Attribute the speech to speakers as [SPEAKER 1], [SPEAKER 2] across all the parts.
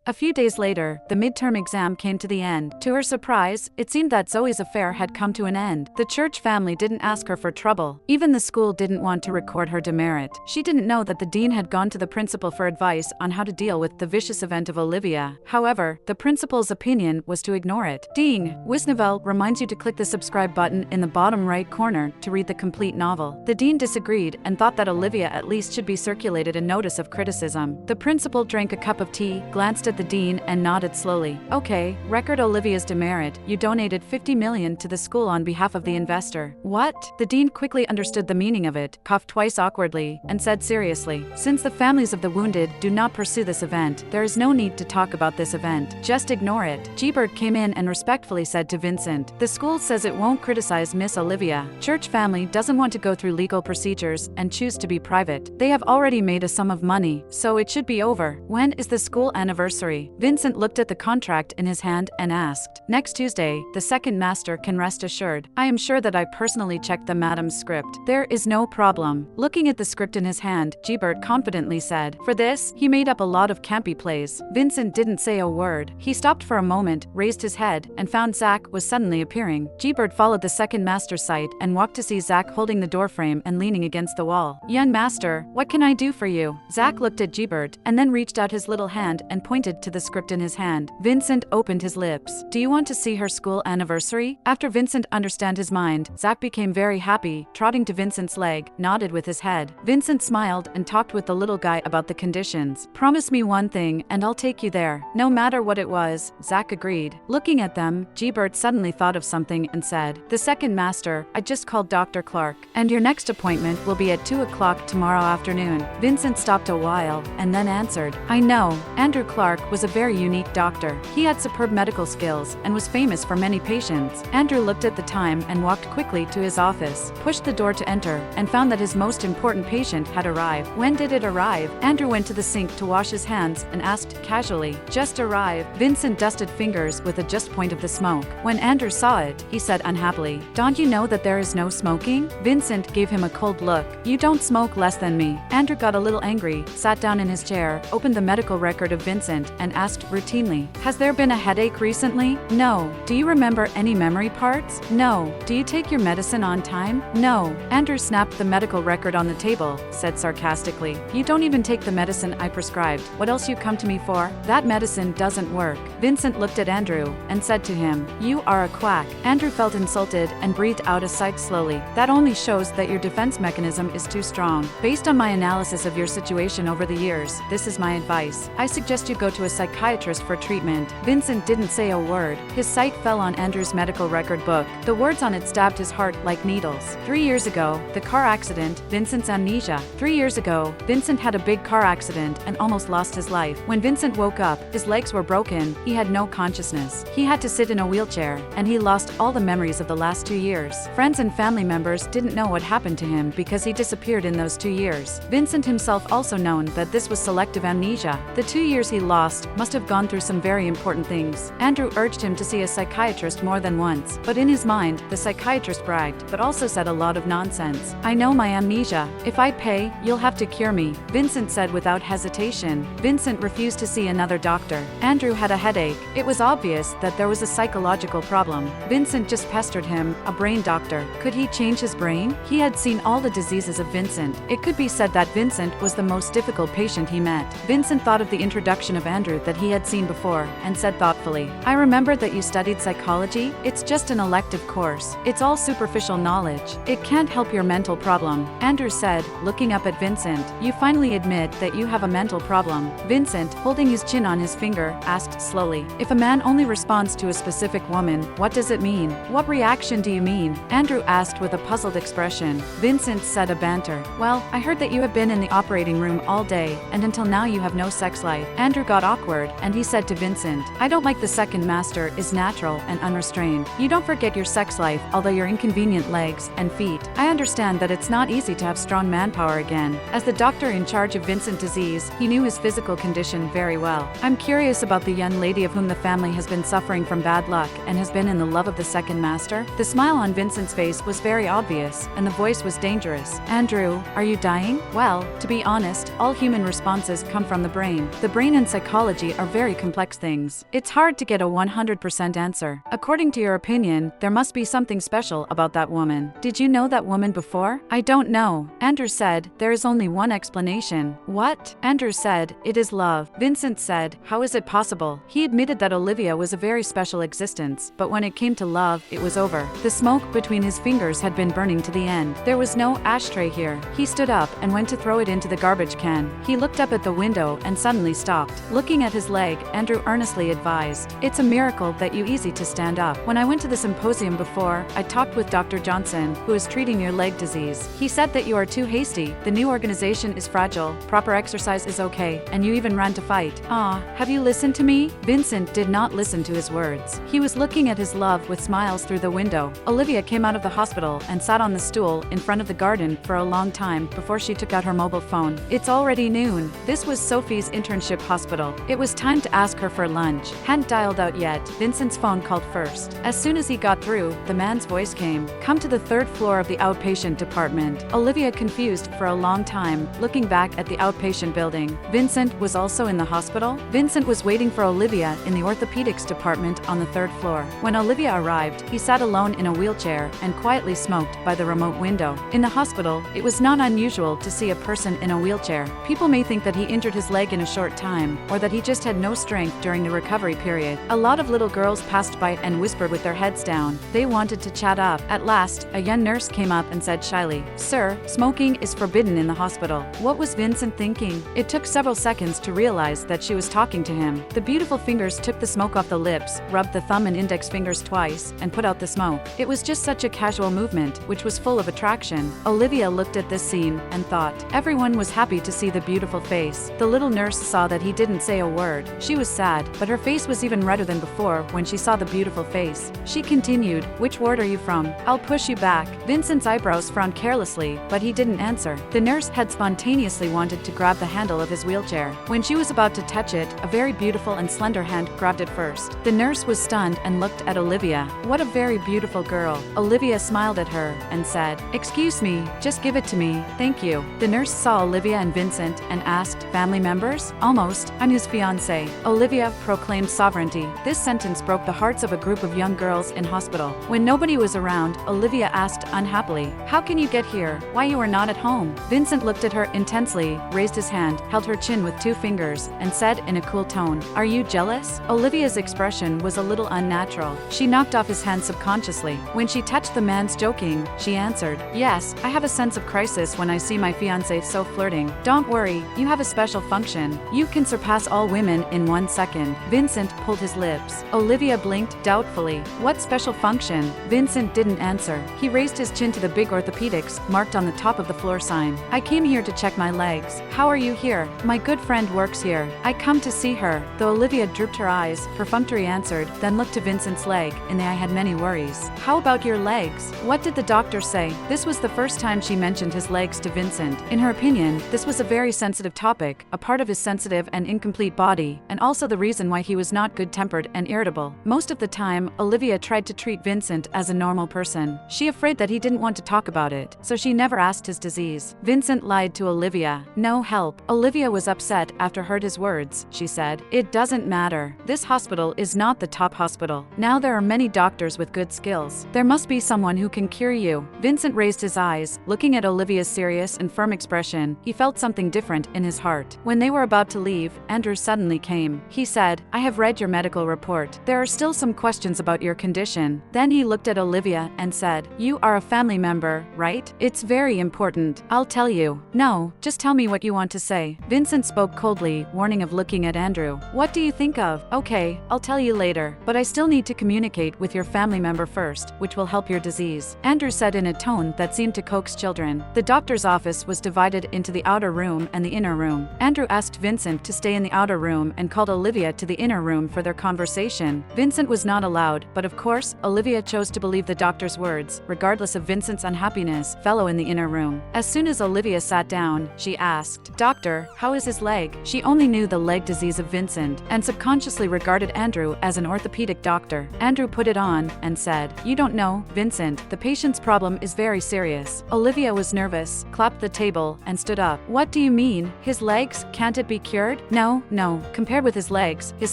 [SPEAKER 1] A few days later, the midterm exam came to the end. To her surprise, it seemed that Zoe's affair had come to an end. The church family didn't ask her for trouble. Even the school didn't want to record her demerit. She didn't know that the dean had gone to the principal for advice on how to deal with the vicious event of Olivia. However, the principal's opinion was to ignore it. Ding! Wisnovel reminds you to click the subscribe button in the bottom right corner to read the complete novel. The dean disagreed and thought that Olivia at least should be circulated a notice of criticism. The principal drank a cup of tea, glanced at the dean, and nodded slowly. Okay, record Olivia's demerit. You donated $50 million to the school on behalf of the investor. What? The dean quickly understood the meaning of it, coughed twice awkwardly, and said seriously, since the families of the wounded do not pursue this event, there is no need to talk about this event. Just ignore it. Gbert came in and respectfully said to Vincent, the school says it won't criticize Miss Olivia. Church family doesn't want to go through legal procedures and choose to be private. They have already made a sum of money, so it should be over. When is the school anniversary? Vincent looked at the contract in his hand and asked. Next Tuesday, the second master can rest assured. I am sure that I personally checked the madam's script. There is no problem. Looking at the script in his hand, Gbert confidently said. For this, he made up a lot of campy plays. Vincent didn't say a word. He stopped for a moment, raised his head, and found Zach was suddenly appearing. Gbert followed the second master's sight and walked to see Zach holding the doorframe and leaning against the wall. Young master, what can I do for you? Zach looked at Gbert and then reached out his little hand and pointed to the script in his hand. Vincent opened his lips. Do you want to see her school anniversary? After Vincent understood his mind, Zach became very happy, trotting to Vincent's leg, nodded with his head. Vincent smiled and talked with the little guy about the conditions. Promise me one thing and I'll take you there. No matter what it was, Zach agreed. Looking at them, Gbert suddenly thought of something and said, the second master, I just called Dr. Clark, and your next appointment will be at 2 o'clock tomorrow afternoon. Vincent stopped a while and then answered, I know. Andrew Clark was a very unique doctor. He had superb medical skills and was famous for many patients. Andrew looked at the time and walked quickly to his office, pushed the door to enter, and found that his most important patient had arrived. When did it arrive? Andrew went to the sink to wash his hands and asked casually, just arrived. Vincent dusted fingers with a just point of the smoke. When Andrew saw it, he said unhappily, don't you know that there is no smoking? Vincent gave him a cold look. You don't smoke less than me. Andrew got a little angry, sat down in his chair, opened the medical record of Vincent, and asked routinely, has there been a headache recently? No. Do you remember any memory parts? No. Do you take your medicine on time? No. Andrew snapped the medical record on the table, said sarcastically, you don't even take the medicine I prescribed. What else you come to me for? That medicine doesn't work. Vincent looked at Andrew and said to him, you are a quack. Andrew felt insulted and breathed out a sigh slowly. That only shows that your defense mechanism is too strong. Based on my analysis of your situation over the years, this is my advice. I suggest you go to a psychiatrist for treatment. Vincent didn't say a word. His sight fell on Andrew's medical record book. The words on it stabbed his heart like needles. 3 years ago, the car accident, Vincent's amnesia. 3 years ago, Vincent had a big car accident and almost lost his life. When Vincent woke up, his legs were broken, he had no consciousness. He had to sit in a wheelchair, and he lost all the memories of the last 2 years. Friends and family members didn't know what happened to him because he disappeared in those 2 years. Vincent himself also known that this was selective amnesia. The 2 years he lost must have gone through some very important things. Andrew urged him to see a psychiatrist more than once, but in his mind, the psychiatrist bragged, but also said a lot of nonsense. I know my amnesia. If I pay, you'll have to cure me, Vincent said without hesitation. Vincent refused to see another doctor. Andrew had a headache. It was obvious that there was a psychological problem. Vincent just pestered him, a brain doctor. Could he change his brain? He had seen all the diseases of Vincent. It could be said that Vincent was the most difficult patient he met. Vincent thought of the introduction of Andrew that he had seen before, and said thoughtfully, I remember that you studied psychology. It's just an elective course. It's all superficial knowledge. It can't help your mental problem. Andrew said, looking up at Vincent, you finally admit that you have a mental problem. Vincent, holding his chin on his finger, asked slowly, if a man only responds to a specific woman, what does it mean? What reaction do you mean? Andrew asked with a puzzled expression. Vincent said a banter. Well, I heard that you have been in the operating room all day, and until now you have no sex life. Andrew got awkward, and he said to Vincent, I don't like the second master is natural and unrestrained. You don't forget your sex life, although your inconvenient legs and feet. I understand that it's not easy to have strong manpower again. As the doctor in charge of Vincent's disease, he knew his physical condition very well. I'm curious about the young lady of whom the family has been suffering from bad luck and has been in the love of the second master. The smile on Vincent's face was very obvious, and the voice was dangerous. Andrew, are you dying? Well, to be honest, all human responses come from the brain. The brain and psychology psychology are very complex things. It's hard to get a 100% answer. According to your opinion, there must be something special about that woman. Did you know that woman before? I don't know. Andrew said, there is only one explanation. What? Andrew said, it is love. Vincent said, how is it possible? He admitted that Olivia was a very special existence, but when it came to love, it was over. The smoke between his fingers had been burning to the end. There was no ashtray here. He stood up and went to throw it into the garbage can. He looked up at the window and suddenly stopped. Looking at his leg, Andrew earnestly advised, it's a miracle that you easy to stand up. When I went to the symposium before, I talked with Dr. Johnson, who is treating your leg disease. He said that you are too hasty, the new organization is fragile, proper exercise is okay, and you even ran to fight. Have you listened to me? Vincent did not listen to his words. He was looking at his love with smiles through the window. Olivia came out of the hospital and sat on the stool in front of the garden for a long time before she took out her mobile phone. It's already noon. This was Sophie's internship hospital. It was time to ask her for lunch. Hadn't dialed out yet. Vincent's phone called first. As soon as he got through, the man's voice came. Come to the third floor of the outpatient department. Olivia confused for a long time, looking back at the outpatient building. Vincent was also in the hospital? Vincent was waiting for Olivia in the orthopedics department on the third floor. When Olivia arrived, he sat alone in a wheelchair and quietly smoked by the remote window. In the hospital, it was not unusual to see a person in a wheelchair. People may think that he injured his leg in a short time, or that he just had no strength during the recovery period. A lot of little girls passed by and whispered with their heads down. They wanted to chat up. At last, a young nurse came up and said shyly, Sir, smoking is forbidden in the hospital. What was Vincent thinking? It took several seconds to realize that she was talking to him. The beautiful fingers took the smoke off the lips, rubbed the thumb and index fingers twice, and put out the smoke. It was just such a casual movement, which was full of attraction. Olivia looked at this scene and thought, everyone was happy to see the beautiful face. The little nurse saw that he didn't say a word. She was sad, but her face was even redder than before when she saw the beautiful face. She continued, which ward are you from? I'll push you back. Vincent's eyebrows frowned carelessly, but he didn't answer. The nurse had spontaneously wanted to grab the handle of his wheelchair. When she was about to touch it, a very beautiful and slender hand grabbed it first. The nurse was stunned and looked at Olivia. What a very beautiful girl. Olivia smiled at her and said, excuse me, just give it to me, thank you. The nurse saw Olivia and Vincent and asked, family members? Almost, I'm his fiancée. Olivia proclaimed sovereignty. This sentence broke the hearts of a group of young girls in hospital. When nobody was around, Olivia asked unhappily, how can you get here? Why you are not at home? Vincent looked at her intensely, raised his hand, held her chin with 2 fingers, and said in a cool tone, are you jealous? Olivia's expression was a little unnatural. She knocked off his hand subconsciously. When she touched the man's joking, she answered, yes, I have a sense of crisis when I see my fiancé so flirting. Don't worry, you have a special function. You can surpass all women in 1 second. Vincent pulled his lips. Olivia blinked doubtfully. What special function? Vincent didn't answer. He raised his chin to the big orthopedics marked on the top of the floor sign. I came here to check my legs. How are you here? My good friend works here. I come to see her. Though Olivia drooped her eyes, perfunctory answered, then looked to Vincent's leg. In the eye had many worries. How about your legs? What did the doctor say? This was the first time she mentioned his legs to Vincent. In her opinion, this was a very sensitive topic, a part of his sensitive and incomplete body, and also the reason why he was not good-tempered and irritable. Most of the time, Olivia tried to treat Vincent as a normal person. She afraid that he didn't want to talk about it, so she never asked his disease. Vincent lied to Olivia. No help. Olivia was upset after heard his words. She said, it doesn't matter. This hospital is not the top hospital. Now there are many doctors with good skills. There must be someone who can cure you. Vincent raised his eyes, looking at Olivia's serious and firm expression. He felt something different in his heart. When they were about to leave, Andrew suddenly came. He said, I have read your medical report. There are still some questions about your condition. Then he looked at Olivia and said, you are a family member, right? It's very important. I'll tell you. No, just tell me what you want to say. Vincent spoke coldly, warning of looking at Andrew. What do you think of? Okay, I'll tell you later, but I still need to communicate with your family member first, which will help your disease. Andrew said in a tone that seemed to coax children. The doctor's office was divided into the outer room and the inner room. Andrew asked Vincent to stay in the outer room and called Olivia to the inner room for their conversation. Vincent was not allowed, but of course, Olivia chose to believe the doctor's words, regardless of Vincent's unhappiness. Fellow in the inner room. As soon as Olivia sat down, she asked, Doctor, how is his leg? She only knew the leg disease of Vincent, and subconsciously regarded Andrew as an orthopedic doctor. Andrew put it on and said, you don't know, Vincent, the patient's problem is very serious. Olivia was nervous, clapped the table, and stood up. What do you mean? His leg legs, can't it be cured? No, no. Compared with his legs, his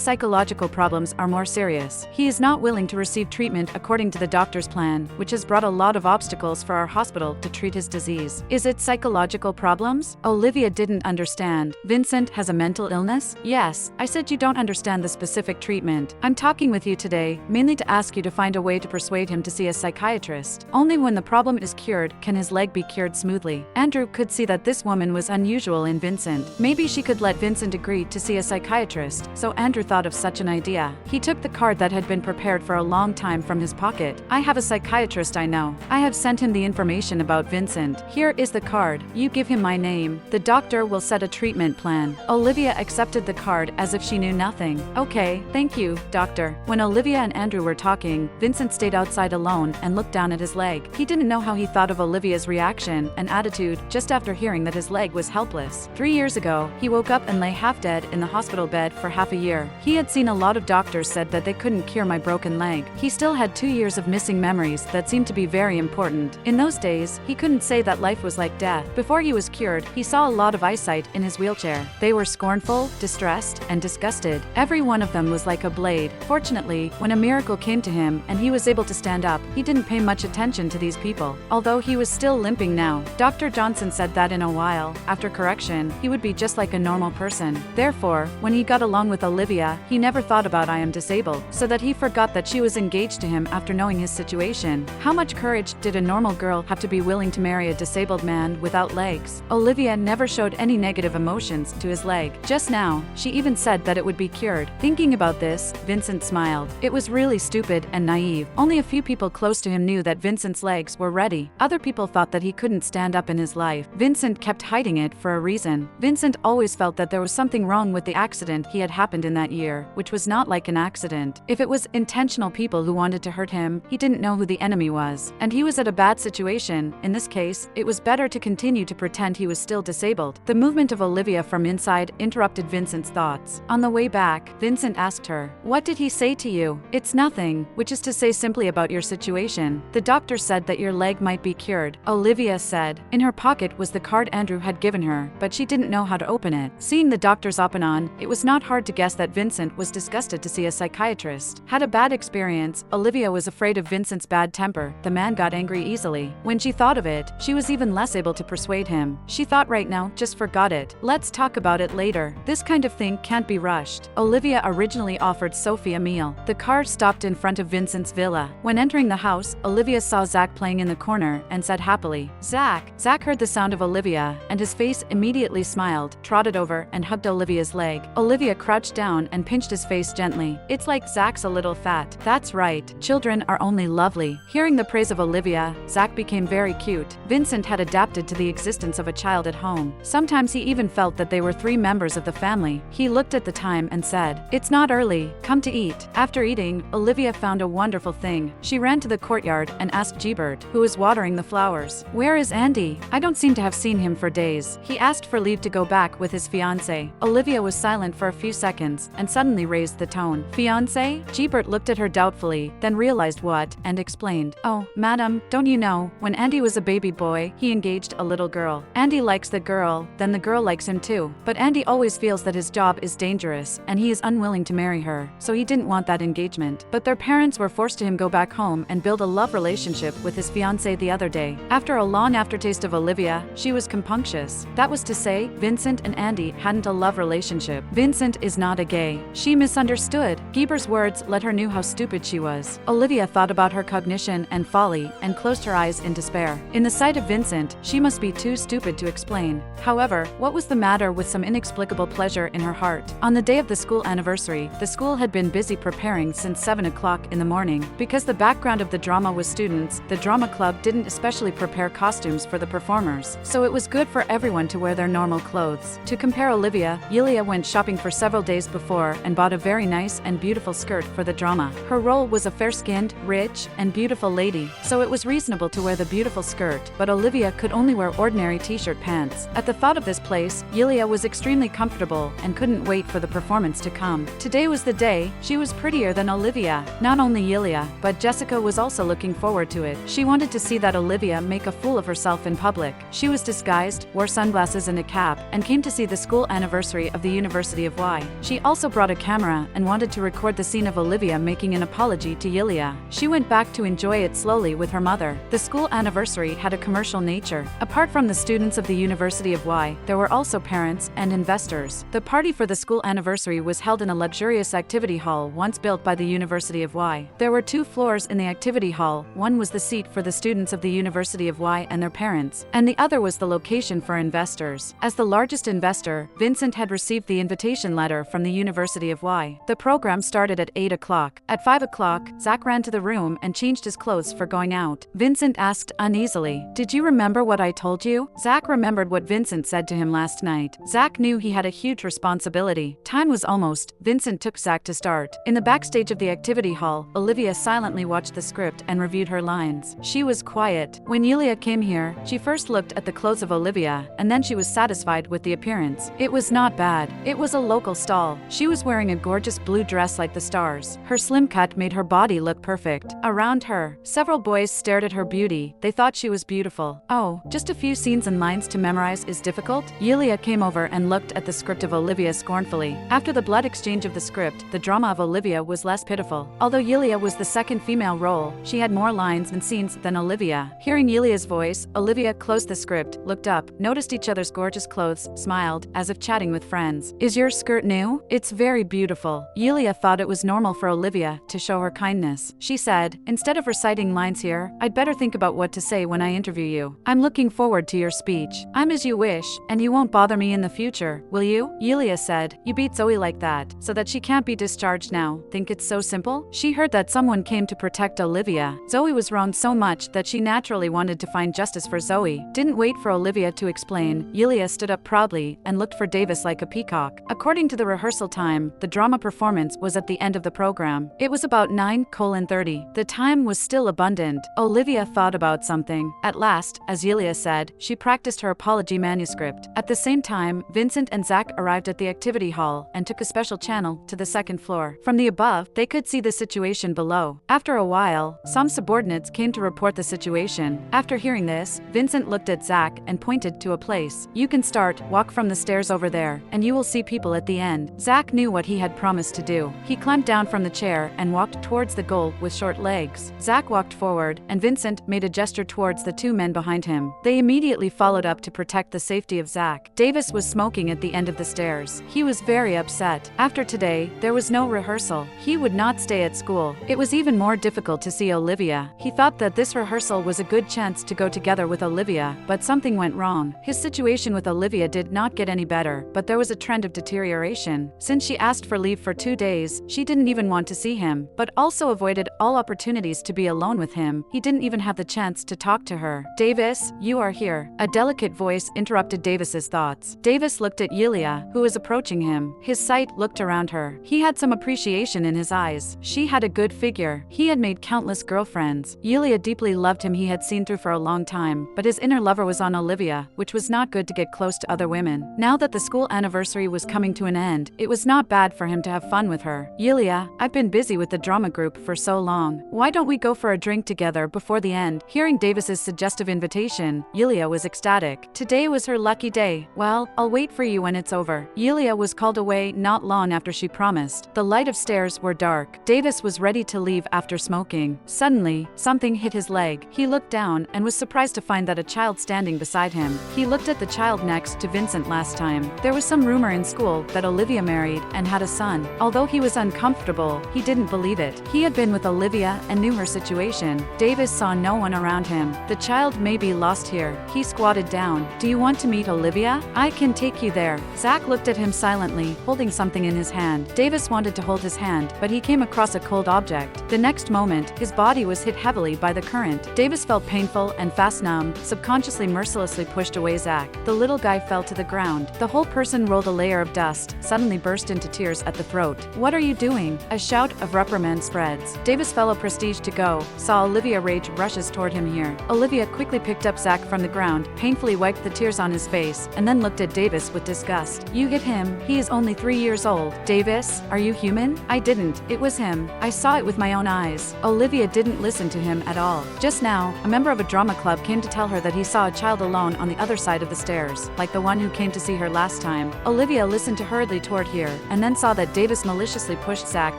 [SPEAKER 1] psychological problems are more serious. He is not willing to receive treatment according to the doctor's plan, which has brought a lot of obstacles for our hospital to treat his disease. Is it psychological problems? Olivia didn't understand. Vincent has a mental illness? Yes, I said you don't understand the specific treatment. I'm talking with you today, mainly to ask you to find a way to persuade him to see a psychiatrist. Only when the problem is cured can his leg be cured smoothly. Andrew could see that this woman was unusual in Vincent. Maybe she could let Vincent agree to see a psychiatrist, so Andrew thought of such an idea. He took the card that had been prepared for a long time from his pocket. I have a psychiatrist I know. I have sent him the information about Vincent. Here is the card. You give him my name. The doctor will set a treatment plan. Olivia accepted the card as if she knew nothing. Okay, thank you, doctor. When Olivia and Andrew were talking, Vincent stayed outside alone and looked down at his leg. He didn't know how he thought of Olivia's reaction and attitude just after hearing that his leg was helpless. 3 years ago, he woke up and lay half dead in the hospital bed for half a year. He had seen a lot of doctors said that they couldn't cure my broken leg. He still had 2 years of missing memories that seemed to be very important. In those days, he couldn't say that life was like death. Before he was cured, he saw a lot of eyesight in his wheelchair. They were scornful, distressed, and disgusted. Every one of them was like a blade. Fortunately, when a miracle came to him and he was able to stand up, he didn't pay much attention to these people. Although he was still limping now, Dr. Johnson said that in a while, after correction, he would be just like a normal person. Therefore, when he got along with Olivia, he never thought about I am disabled, so that he forgot that she was engaged to him after knowing his situation. How much courage did a normal girl have to be willing to marry a disabled man without legs? Olivia never showed any negative emotions to his leg. Just now, she even said that it would be cured. Thinking about this, Vincent smiled. It was really stupid and naive. Only a few people close to him knew that Vincent's legs were ready. Other people thought that he couldn't stand up in his life. Vincent kept hiding it for a reason. Vincent always felt that there was something wrong with the accident he had happened in that year, which was not like an accident. If it was intentional people who wanted to hurt him, he didn't know who the enemy was. And he was at a bad situation. In this case, it was better to continue to pretend he was still disabled. The movement of Olivia from inside interrupted Vincent's thoughts. On the way back, Vincent asked her, "What did he say to you?" "It's nothing," which is to say simply about your situation. "The doctor said that your leg might be cured," Olivia said. In her pocket was the card Andrew had given her, but she didn't know how to open it. Seeing the doctor's op and on, it was not hard to guess that Vincent was disgusted to see a psychiatrist. Had a bad experience, Olivia was afraid of Vincent's bad temper. The man got angry easily. When she thought of it, she was even less able to persuade him. She thought right now, just forgot it. Let's talk about it later. This kind of thing can't be rushed. Olivia originally offered Sophie a meal. The car stopped in front of Vincent's villa. When entering the house, Olivia saw Zach playing in the corner and said happily, "Zach." Zach heard the sound of Olivia, and his face immediately smiled, trotted over, and hugged Olivia's leg. Olivia crouched down and pinched his face gently. "It's like Zach's a little fat." "That's right. Children are only lovely." Hearing the praise of Olivia, Zach became very cute. Vincent had adapted to the existence of a child at home. Sometimes he even felt that they were 3 members of the family. He looked at the time and said, "It's not early. Come to eat." After eating, Olivia found a wonderful thing. She ran to the courtyard and asked Gbert, who was watering the flowers, "Where is Andy? I don't seem to have seen him for days." He asked for leave to go back with his fiancée. Olivia was silent for a few seconds and suddenly raised the tone. "Fiancé?" Gbert looked at her doubtfully, then realized what, and explained, "Oh, madam, don't you know, when Andy was a baby boy, he engaged a little girl. Andy likes the girl, then the girl likes him too. But Andy always feels that his job is dangerous, and he is unwilling to marry her, so he didn't want that engagement. But their parents were forced to him go back home and build a love relationship with his fiancée the other day. After a long aftertaste of Olivia, she was compunctious. That was to say, Vincent and Andy hadn't a love relationship. Vincent is not a gay. She misunderstood. Gieber's words let her know how stupid she was. Olivia thought about her cognition and folly and closed her eyes in despair. In the sight of Vincent, she must be too stupid to explain. However, what was the matter with some inexplicable pleasure in her heart? On the day of the school anniversary, the school had been busy preparing since 7 o'clock in the morning. Because the background of the drama was students, the drama club didn't especially prepare costumes for the performers, so it was good for everyone to wear their normal clothes. To compare Olivia, Yulia went shopping for several days before and bought a very nice and beautiful skirt for the drama. Her role was a fair-skinned, rich, and beautiful lady, so it was reasonable to wear the beautiful skirt, but Olivia could only wear ordinary t-shirt pants. At the thought of this place, Yulia was extremely comfortable and couldn't wait for the performance to come. Today was the day. She was prettier than Olivia. Not only Yulia, but Jessica was also looking forward to it. She wanted to see that Olivia make a fool of herself in public. She was disguised, wore sunglasses and a cap, and came to see the school anniversary of the University of Y. She also brought a camera and wanted to record the scene of Olivia making an apology to Yulia. She went back to enjoy it slowly with her mother. The school anniversary had a commercial nature. Apart from the students of the University of Y, there were also parents and investors. The party for the school anniversary was held in a luxurious activity hall once built by the University of Y. There were 2 floors in the activity hall. One was the seat for the students of the University of Y and their parents, and the other was the location for investors. As the largest investor, Vincent had received the invitation letter from the University of Y. The program started at 8 o'clock. At 5 o'clock, Zach ran to the room and changed his clothes for going out. Vincent asked uneasily, "Did you remember what I told you?" Zach remembered what Vincent said to him last night. Zach knew he had a huge responsibility. Time was almost. Vincent took Zach to start. In the backstage of the activity hall, Olivia silently watched the script and reviewed her lines. She was quiet. When Yulia came here, she first looked at the clothes of Olivia, and then she was satisfied with the appearance. It was not bad. It was a local stall. She was wearing a gorgeous blue dress like the stars. Her slim cut made her body look perfect. Around her, several boys stared at her beauty. They thought she was beautiful. Oh, just a few scenes and lines to memorize is difficult? Yulia came over and looked at the script of Olivia scornfully. After the blood exchange of the script, the drama of Olivia was less pitiful. Although Yulia was the second female role, she had more lines and scenes than Olivia. Hearing Yulia's voice, Olivia closed the script, looked up, noticed each other's gorgeous clothes, smiled, as if chatting with friends. "Is your skirt new? It's very beautiful." Yulia thought it was normal for Olivia to show her kindness. She said, "Instead of reciting lines here, I'd better think about what to say when I interview you. I'm looking forward to your speech. I'm as you wish, and you won't bother me in the future, will you?" Yulia said, "You beat Zoe like that, so that she can't be discharged now. Think it's so simple?" She heard that someone came to protect Olivia. Zoe was wronged so much that she naturally wanted to find justice for Zoe. Didn't wait for Olivia to explain. Yulia stood up proudly and looked for Davis like a peacock. According to the rehearsal time, the drama performance was at the end of the program. It was about 9:30. The time was still abundant. Olivia thought about something. At last, as Yulia said, she practiced her apology manuscript. At the same time, Vincent and Zach arrived at the activity hall and took a special channel to the second floor. From the above, they could see the situation below. After a while, some subordinates came to report the situation. After hearing this, Vincent looked at Zach and pointed to a place. "You can start, walk from the stairs over there, and you will see people at the end." Zach knew what he had promised to do. He climbed down from the chair and walked towards the goal with short legs. Zach walked forward, and Vincent made a gesture towards the 2 men behind him. They immediately followed up to protect the safety of Zach. Davis was smoking at the end of the stairs. He was very upset. After today, there was no rehearsal. He would not stay at school. It was even more difficult to see Olivia. He thought that this rehearsal was a good chance to go together with Olivia, but something went wrong. His situation with Olivia did not get any better, but there was a trend of deterioration. Since she asked for leave for 2 days, she didn't even want to see him, but also avoided all opportunities to be alone with him. He didn't even have the chance to talk to her. "Davis, you are here." A delicate voice interrupted Davis's thoughts. Davis looked at Yulia, who was approaching him. His sight looked around her. He had some appreciation in his eyes. She had a good figure. He had made countless girlfriends. Yulia deeply loved him. He had seen through for a long time, but his inner lover was on Olivia, which was not good to get close to other women. Now that the school anniversary was coming to an end, it was not bad for him to have fun with her. "Yulia, I've been busy with the drama group for so long. Why don't we go for a drink together before the end?" Hearing Davis's suggestive invitation, Yulia was ecstatic. Today was her lucky day. "Well, I'll wait for you when it's over." Yulia was called away not long after she promised. The light of stairs were dark. Davis was ready to leave after smoking. Suddenly, something hit his leg. He looked down and was surprised to find that a child standing beside him. He looked at the child next to Vincent last time. There was some rumor in school that Olivia married and had a son. Although he was uncomfortable, he didn't believe it. He had been with Olivia and knew her situation. Davis saw no one around him. The child may be lost here. He squatted down. "Do you want to meet Olivia? I can take you there." Zach looked at him silently, holding something in his hand. Davis wanted to hold his hand, but he came across a cold object. The next moment, his body was hit heavily by the current. Davis felt painful and fast numb, subconsciously mercilessly pushed away Zach. The little guy fell to the ground. The whole person rolled a layer of dust, suddenly burst into tears at the throat. "What are you doing?" A shout of reprimand spreads. Davis' fellow prestige to go, saw Olivia rage rushes toward him here. Olivia quickly picked up Zach from the ground, painfully wiped the tears on his face, and then looked at Davis with disgust. "You hit him. He is only 3 years old." "Davis, are you human?" "I didn't. It was him. I saw it with my own eyes." Olivia didn't listen to him at all. Just now, a member of a drama club came to tell her that he saw a child alone on the other side of the stairs, like the one who came to see her last time. Olivia listened hurriedly toward here, and then saw that Davis maliciously pushed Zach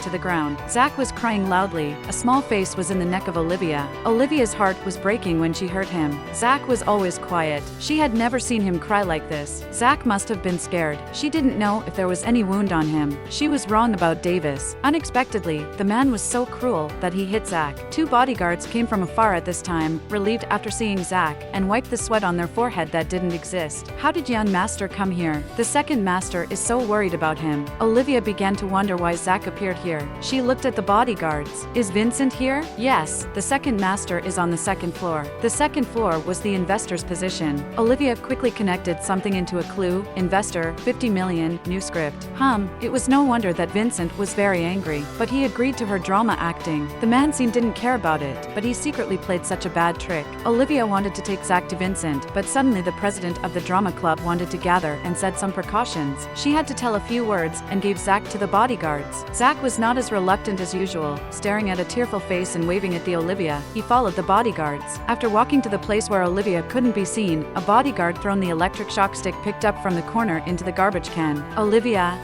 [SPEAKER 1] to the ground. Zach was crying loudly. A small face was in the neck of Olivia. Olivia's heart was breaking when she heard him. Zach was always quiet. She had never seen him cry like this. Zach must have been scared. She didn't know if there was any wound on him. She was wrong about Davis. Unexpectedly, the man was so cruel that he hit Zach. Two bodyguards came from afar at this time, relieved after seeing Zach, and wiped the sweat on their forehead that didn't exist. How did young master come here? The second master is so worried about him. Olivia began to wonder why Zach appeared here. She looked at the bodyguards. Is Vincent here? Yes, the second master is on the second floor. The second floor was the investor's position. Olivia quickly connected something into a clue. Investor, 50 million, new script. It was no wonder that Vincent was very angry, but he agreed to her drama acting. The man seemed didn't care about it, but he secretly played such a bad trick. Olivia wanted to take Zach to Vincent, but suddenly the president of the drama club wanted to gather and said some precautions. She had to tell a few words and gave Zach to the bodyguards. Zach was not as reluctant as usual, staring at a tearful face and waving at the Olivia. He followed the bodyguards. After walking to the place where Olivia couldn't be seen, a bodyguard thrown the electric shock stick picked up from the corner into the garbage can. Olivia,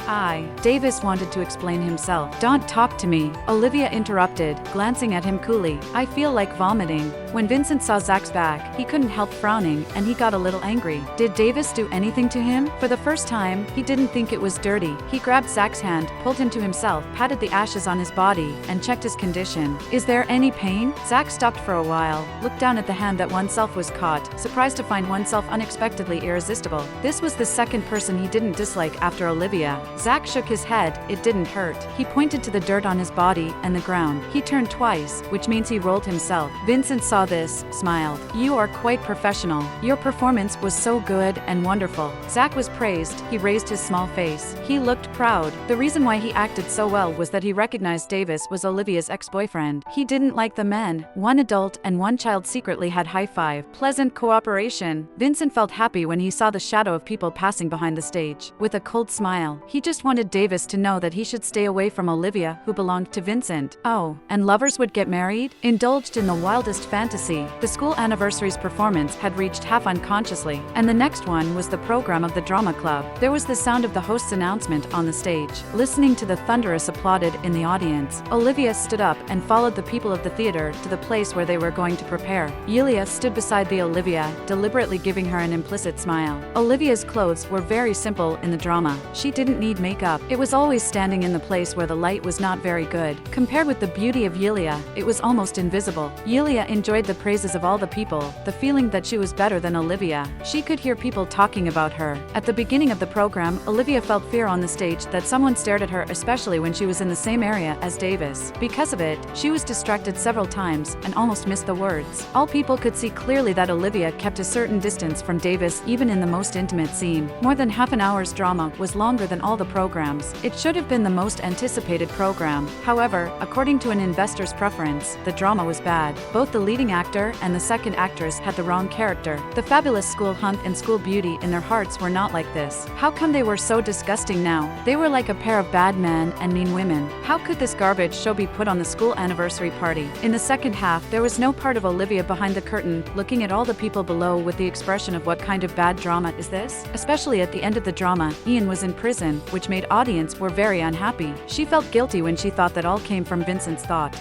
[SPEAKER 1] Davis wanted to explain himself. Don't talk to me, Olivia interrupted, glancing at him coolly. I feel like vomiting. When Vincent saw Zach's back, he couldn't help frowning, and he got a little angry. Did Davis do anything to him? For the first time, he didn't think it was dirty. He grabbed Zach's hand, pulled him to himself, patted the ashes on his body, and checked his condition. Is there any pain? Zach stopped for a while, looked down at the hand that oneself was caught, surprised to find oneself unexpectedly irresistible. This was the second person he didn't dislike after Olivia. Zach shook his head. It didn't hurt. He pointed to the dirt on his body and the ground. He turned twice, which means he rolled himself. Vincent saw this, smiled. You are quite professional. Your performance was so good and wonderful. Zach was praised. He raised his small face. He looked proud. The reason why he acted so well was that he recognized Davis was Olivia's ex-boyfriend. He didn't like the men. One adult and one child secretly had high-five. Pleasant cooperation. Vincent felt happy when he saw the shadow of people passing behind the stage. With a cold smile, he just wanted Davis to know that he should stay away from Olivia, who belonged to Vincent. Oh, and lovers would get married? Indulged in the wildest fantasy. The school anniversary's performance had reached half unconsciously, and the next one was the program of the drama club. There was the sound of the host's announcement on the stage. Listening to the thunderous applauded in the audience, Olivia stood up and followed the people of the theater to the place where they were going to prepare. Yulia stood beside the Olivia, deliberately giving her an implicit smile. Olivia's clothes were very simple in the drama. She didn't need makeup. It was always standing in the place where the light was not very good. Compared with the beauty of Yulia, it was almost invisible. Yulia enjoyed the praises of all the people, the feeling that she was better than Olivia. She could hear people talking about her. At the beginning of the program, Olivia felt fear on the stage that someone stared at her, especially when she was in the same area as Davis. Because of it, she was distracted several times and almost missed the words. All people could see clearly that Olivia kept a certain distance from Davis even in the most intimate scene. More than half an hour's drama was longer than all the programs. It should have been the most anticipated program. However, according to an investor's preference, the drama was bad. Both the leading actor and the second actress had the wrong character. The fabulous school hunk and school beauty in their hearts were not like this. How come they were so disgusting now? They were like a pair of bad men and mean women. How could this garbage show be put on the school anniversary party? In the second half, there was no part of Olivia behind the curtain, looking at all the people below with the expression of what kind of bad drama is this? Especially at the end of the drama, Ian was in prison, which made audience were very unhappy. She felt guilty when she thought that all came from Vincent's thought.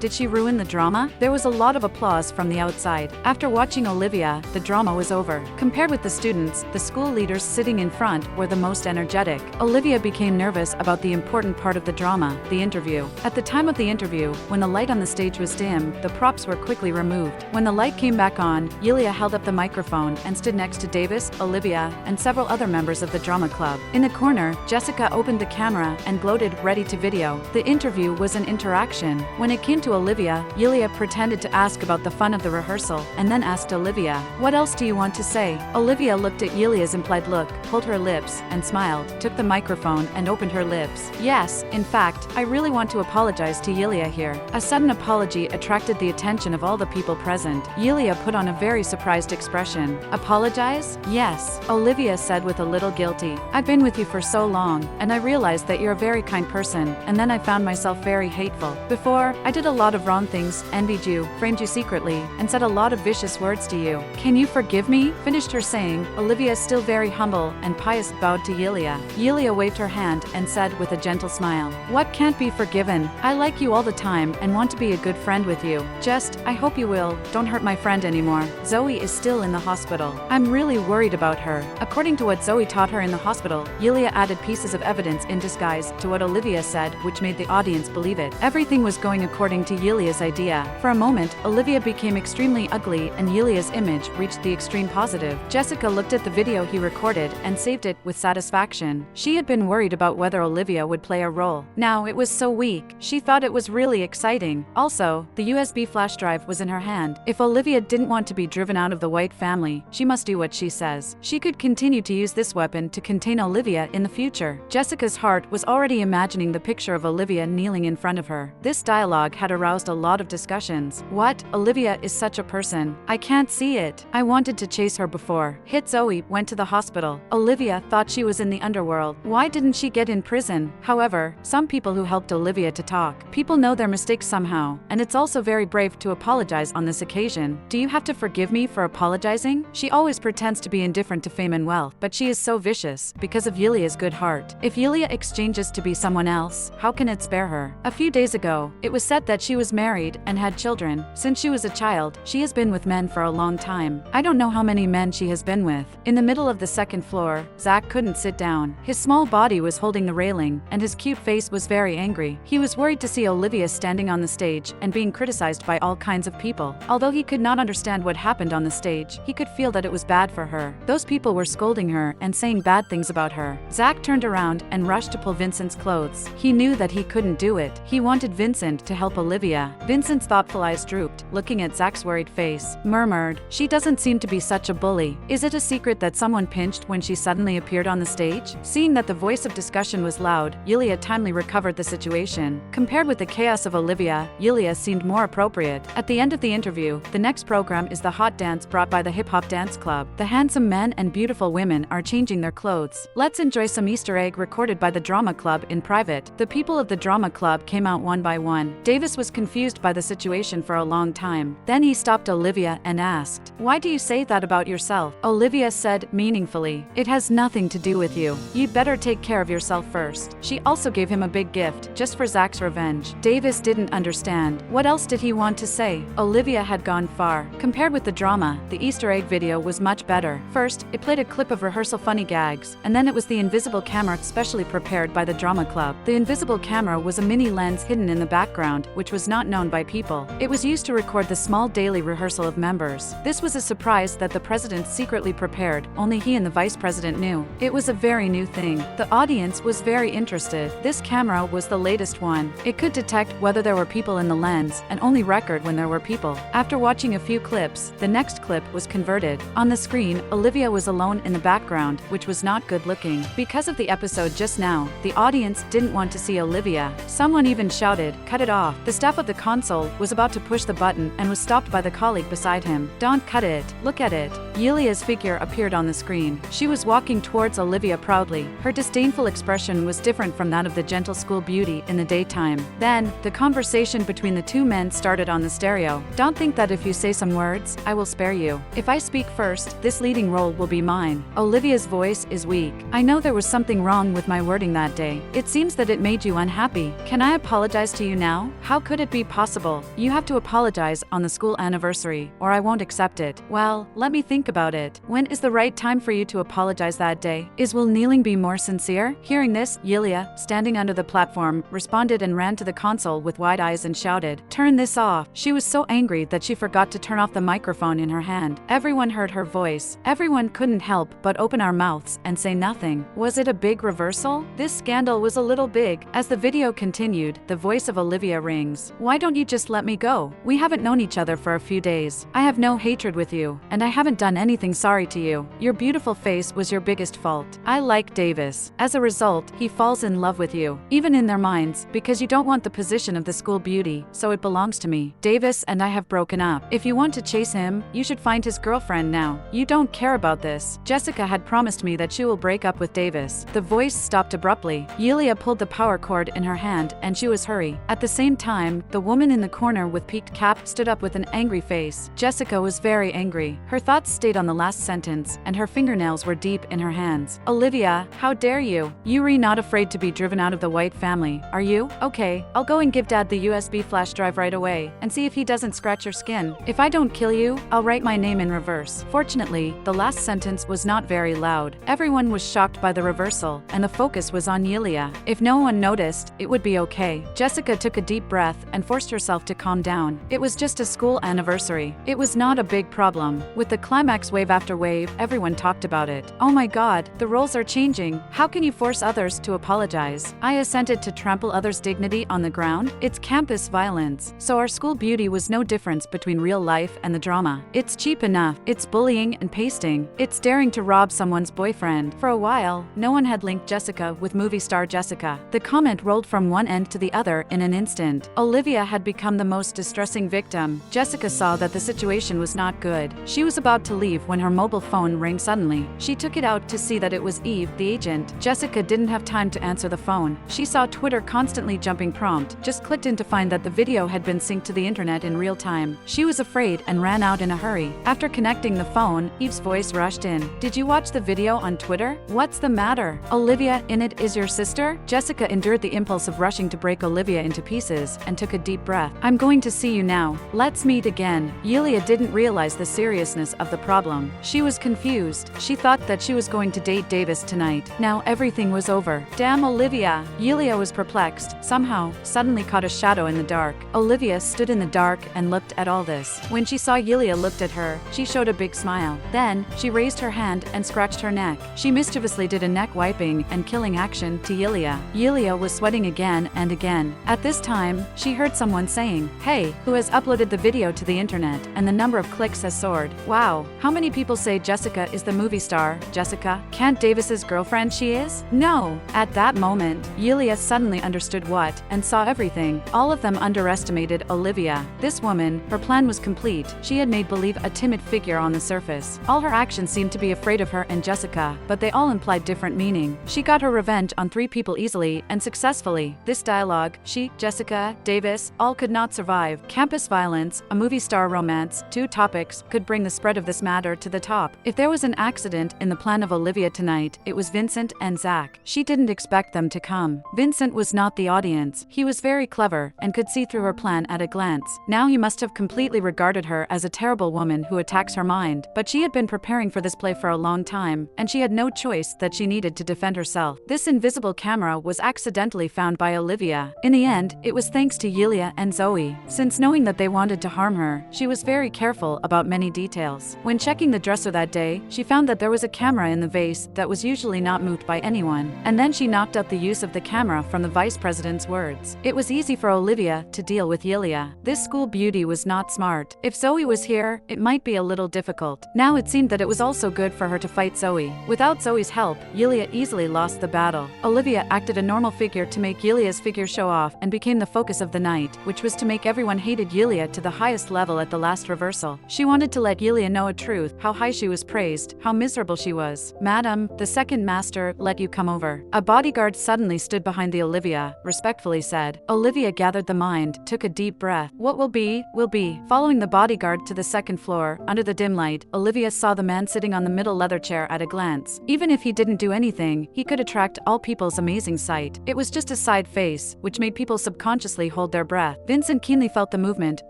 [SPEAKER 1] Did she ruin the drama? There was a lot of applause from the outside. After watching Olivia, the drama was over. Compared with the students, the school leaders sitting in front were the most energetic. Olivia became nervous about the important part of the drama, the interview. At the time of the interview, when the light on the stage was dim, the props were quickly removed. When the light came back on, Yulia held up the microphone and stood next to Davis, Olivia, and several other members of the drama club. In the corner, Jessica opened the camera and gloated, ready to video. The interview was an interaction. When it came to Olivia, Yulia pretended to ask about the fun of the rehearsal, and then asked Olivia, "What else do you want to say?" Olivia looked at Yulia's implied look, pulled her lips, and smiled, took the microphone and opened her lips. "Yes, in fact, I really want to apologize to Yulia here." A sudden apology attracted the attention of all the people present. Yulia put on a very surprised expression. "Apologize?" "Yes," Olivia said with a little guilty. "I've been with you for so long, and I realized that you're a very kind person, and then I found myself very hateful. Before, I did a lot of wrong things, envied you, framed you secretly, and said a lot of vicious words to you. Can you forgive me?" Finished her saying, Olivia, still very humble and pious, bowed to Yulia. Yulia waved her hand and said with a gentle smile, "What can't be forgiven? I like you all the time and want to be a good friend with you. Just, I hope you will, don't hurt my friend anymore. Zoe is still in the hospital. I'm really worried about her." According to what Zoe taught her in the hospital, Yulia added pieces of evidence in disguise to what Olivia said, which made the audience believe it. Everything was going according to Yulia's idea. For a moment, Olivia became extremely ugly and Yulia's image reached the extreme positive. Jessica looked at the video he recorded and saved it with satisfaction. She had been worried about whether Olivia would play a role. Now it was so weak. She thought it was really exciting. Also, the USB flash drive was in her hand. If Olivia didn't want to be driven out of the White family, she must do what she says. She could continue to use this weapon to contain Olivia in the future. Jessica's heart was already imagining the picture of Olivia kneeling in front of her. This dialogue had aroused a lot of discussions. What? Olivia is such a person. I can't see it. I wanted to chase her before. Hit Zoe went to the hospital. Olivia thought she was in the underworld. Why didn't she get in prison? However, some people who helped Olivia to talk. People know their mistakes somehow, and it's also very brave to apologize on this occasion. Do you have to forgive me for apologizing? She always pretends to be indifferent to fame and wealth, but she is so vicious because of Yulia's good heart. If Yulia exchanges to be someone else, how can it spare her? A few days ago, it was said that she was married and had children. Since she was a child, she has been with men for a long time. I don't know how many men she has been with. In the middle of the second floor, Zach couldn't sit down. His small body was holding the railing, and his cute face was very angry. He was worried to see Olivia standing on the stage and being criticized by all kinds of people. Although he could not understand what happened on the stage, he could feel that it was bad for her. Those people were scolding her and saying bad things about her. Zach turned around and rushed to pull Vincent's clothes. He knew that he couldn't do it. He wanted Vincent to help Olivia. Vincent's thoughtful eyes drooped, looking at Zach's worried face, murmured, "She doesn't seem to be such a bully. Is it a secret that someone pinched when she suddenly appeared on the stage?" Seeing that the voice of discussion was loud, Yulia timely recovered the situation. Compared with the chaos of Olivia, Yulia seemed more appropriate. At the end of the interview, the next program is the hot dance brought by the hip-hop dance club. The handsome men and beautiful women are changing their clothes. Let's enjoy some Easter egg recorded by the drama club in private. The people of the drama club came out one by one. Davis was confused by the situation for a long time. Then he stopped Olivia and asked, "Why do you say that about yourself?" Olivia said meaningfully, "It has nothing to do with you. You'd better take care of yourself first." She also gave him a big gift, just for Zach's revenge. Davis didn't understand. What else did he want to say? Olivia had gone far. Compared with the drama, the Easter egg video was much better. First, it played a clip of rehearsal funny gags, and then it was the invisible camera specially prepared by the drama club. The invisible camera was a mini lens hidden in the background, which was not known by people. It was used to record the small daily rehearsal of members. This was a surprise that the president secretly prepared. Only he and the vice president knew. It was a very new thing. The audience was very interested. This camera was the latest one. It could detect whether there were people in the lens and only record when there were people. After watching a few clips, the next clip was converted. On the screen, Olivia was alone in the background, which was not good looking. Because of the episode just now, the audience didn't want to see Olivia. Someone even shouted, "Cut it off." The staff of the console was about to push the button and was stopped by the colleague beside him. "Don't cut it. Look at it." Yulia's figure appeared on the screen. She was walking towards Olivia proudly. Her disdainful expression was different from that of the gentle school beauty in the daytime. Then, the conversation between the two men started on the stereo. "Don't think that if you say some words, I will spare you. If I speak first, this leading role will be mine." Olivia's voice is weak. "I know there was something wrong with my wording that day. It seems that it made you unhappy. Can I apologize to you now? How could it be possible? You have to apologize on the school anniversary, or I won't accept it." "Well, let me think about it. When is the right time for you to apologize that day? Will kneeling be more sincere?" Hearing this, Yulia, standing under the platform, responded and ran to the console with wide eyes and shouted, "Turn this off." She was so angry that she forgot to turn off the microphone in her hand. Everyone heard her voice. Everyone couldn't help but open our mouths and say nothing. Was it a big reversal? This scandal was a little big. As the video continued, the voice of Olivia rings. "Why don't you just let me go? We haven't known each other for a few days. I have no hatred with you, and I haven't done anything sorry to you. Your beautiful face was your biggest fault. I like Davis. As a result, he falls in love with you, even in their minds, because you don't want the position of the school beauty, so it belongs to me. Davis and I have broken up. If you want to chase him, you should find his girlfriend now. You don't care about this. Jessica had promised me that she will break up with Davis." The voice stopped abruptly. Yulia pulled the power cord in her hand and she was hurry. At the same time, the woman in the corner with peaked cap stood up with an angry face. Jessica was very angry. Her thoughts stayed on the last sentence. sentence, and her fingernails were deep in her hands. Olivia, how dare you? Yuri not afraid to be driven out of the White family, are you? Okay, I'll go and give Dad the USB flash drive right away, and see if he doesn't scratch your skin. If I don't kill you, I'll write my name in reverse. Fortunately, the last sentence was not very loud. Everyone was shocked by the reversal, and the focus was on Yulia. If no one noticed, it would be okay. Jessica took a deep breath and forced herself to calm down. It was just a school anniversary. It was not a big problem. With the climax wave after wave, everyone talked about it. Oh my god, the roles are changing. How can you force others to apologize? I assented to trample others' dignity on the ground. It's campus violence. So our school beauty was no difference between real life and the drama. It's cheap enough. It's bullying and pasting. It's daring to rob someone's boyfriend. For a while, no one had linked Jessica with movie star Jessica. The comment rolled from one end to the other in an instant. Olivia had become the most distressing victim. Jessica saw that the situation was not good. She was about to leave when her mobile phone rang suddenly. She took it out to see that it was Eve, the agent. Jessica didn't have time to answer the phone. She saw Twitter constantly jumping prompt, just clicked in to find that the video had been synced to the internet in real time. She was afraid and ran out in a hurry. After connecting the phone, Eve's voice rushed in. Did you watch the video on Twitter? What's the matter? Olivia, in it is your sister? Jessica endured the impulse of rushing to break Olivia into pieces and took a deep breath. I'm going to see you now. Let's meet again. Yulia didn't realize the seriousness of the problem. She was confused. She thought that she was going to date Davis tonight. Now everything was over. Damn Olivia. Yulia was perplexed. Somehow, suddenly caught a shadow in the dark. Olivia stood in the dark and looked at all this. When she saw Yulia looked at her, she showed a big smile. Then, she raised her hand and scratched her neck. She mischievously did a neck wiping and killing action to Yulia. Yulia was sweating again and again. At this time, she heard someone saying, "Hey, who has uploaded the video to the internet?" And the number of clicks has soared. Wow, how many people say Jessica is the movie star? Jessica, Kent Davis's girlfriend she is? No. At that moment, Yulia suddenly understood what, and saw everything. All of them underestimated Olivia. This woman, her plan was complete. She had made believe a timid figure on the surface. All her actions seemed to be afraid of her and Jessica, but they all implied different meaning. She got her revenge on 3 people easily and successfully. This dialogue, she, Jessica, Davis, all could not survive. Campus violence, a movie star romance, 2 topics, could bring the spread of this matter to the top. If there was an accident in the plan of Olivia tonight, it was Vincent and Zach. She didn't expect them to come. Vincent was not the audience. He was very clever and could see through her plan at a glance. Now he must have completely regarded her as a terrible woman who attacks her mind. But she had been preparing for this play for a long time, and she had no choice that she needed to defend herself. This invisible camera was accidentally found by Olivia. In the end, it was thanks to Yulia and Zoe. Since knowing that they wanted to harm her, she was very careful about many details. When checking the dresser that day, she found that there was a camera in the vase that was usually not moved by anyone. And then she knocked out the use of the camera from the vice president's words. It was easy for Olivia to deal with Yulia. This school beauty was not smart. If Zoe was here, it might be a little difficult. Now it seemed that it was also good for her to fight Zoe. Without Zoe's help, Yulia easily lost the battle. Olivia acted a normal figure to make Yulia's figure show off and became the focus of the night, which was to make everyone hated Yulia to the highest level at the last reversal. She wanted to let Yulia know a truth, how high she was praised, how miserable she was. "Madam, the second master let you come over." A bodyguard suddenly stood behind the Olivia, respectfully said. Olivia gathered the mind, took a deep breath. What will be, will be. Following the bodyguard to the second floor, under the dim light, Olivia saw the man sitting on the middle leather chair at a glance. Even if he didn't do anything, he could attract all people's amazing sight. It was just a side face, which made people subconsciously hold their breath. Vincent keenly felt the movement,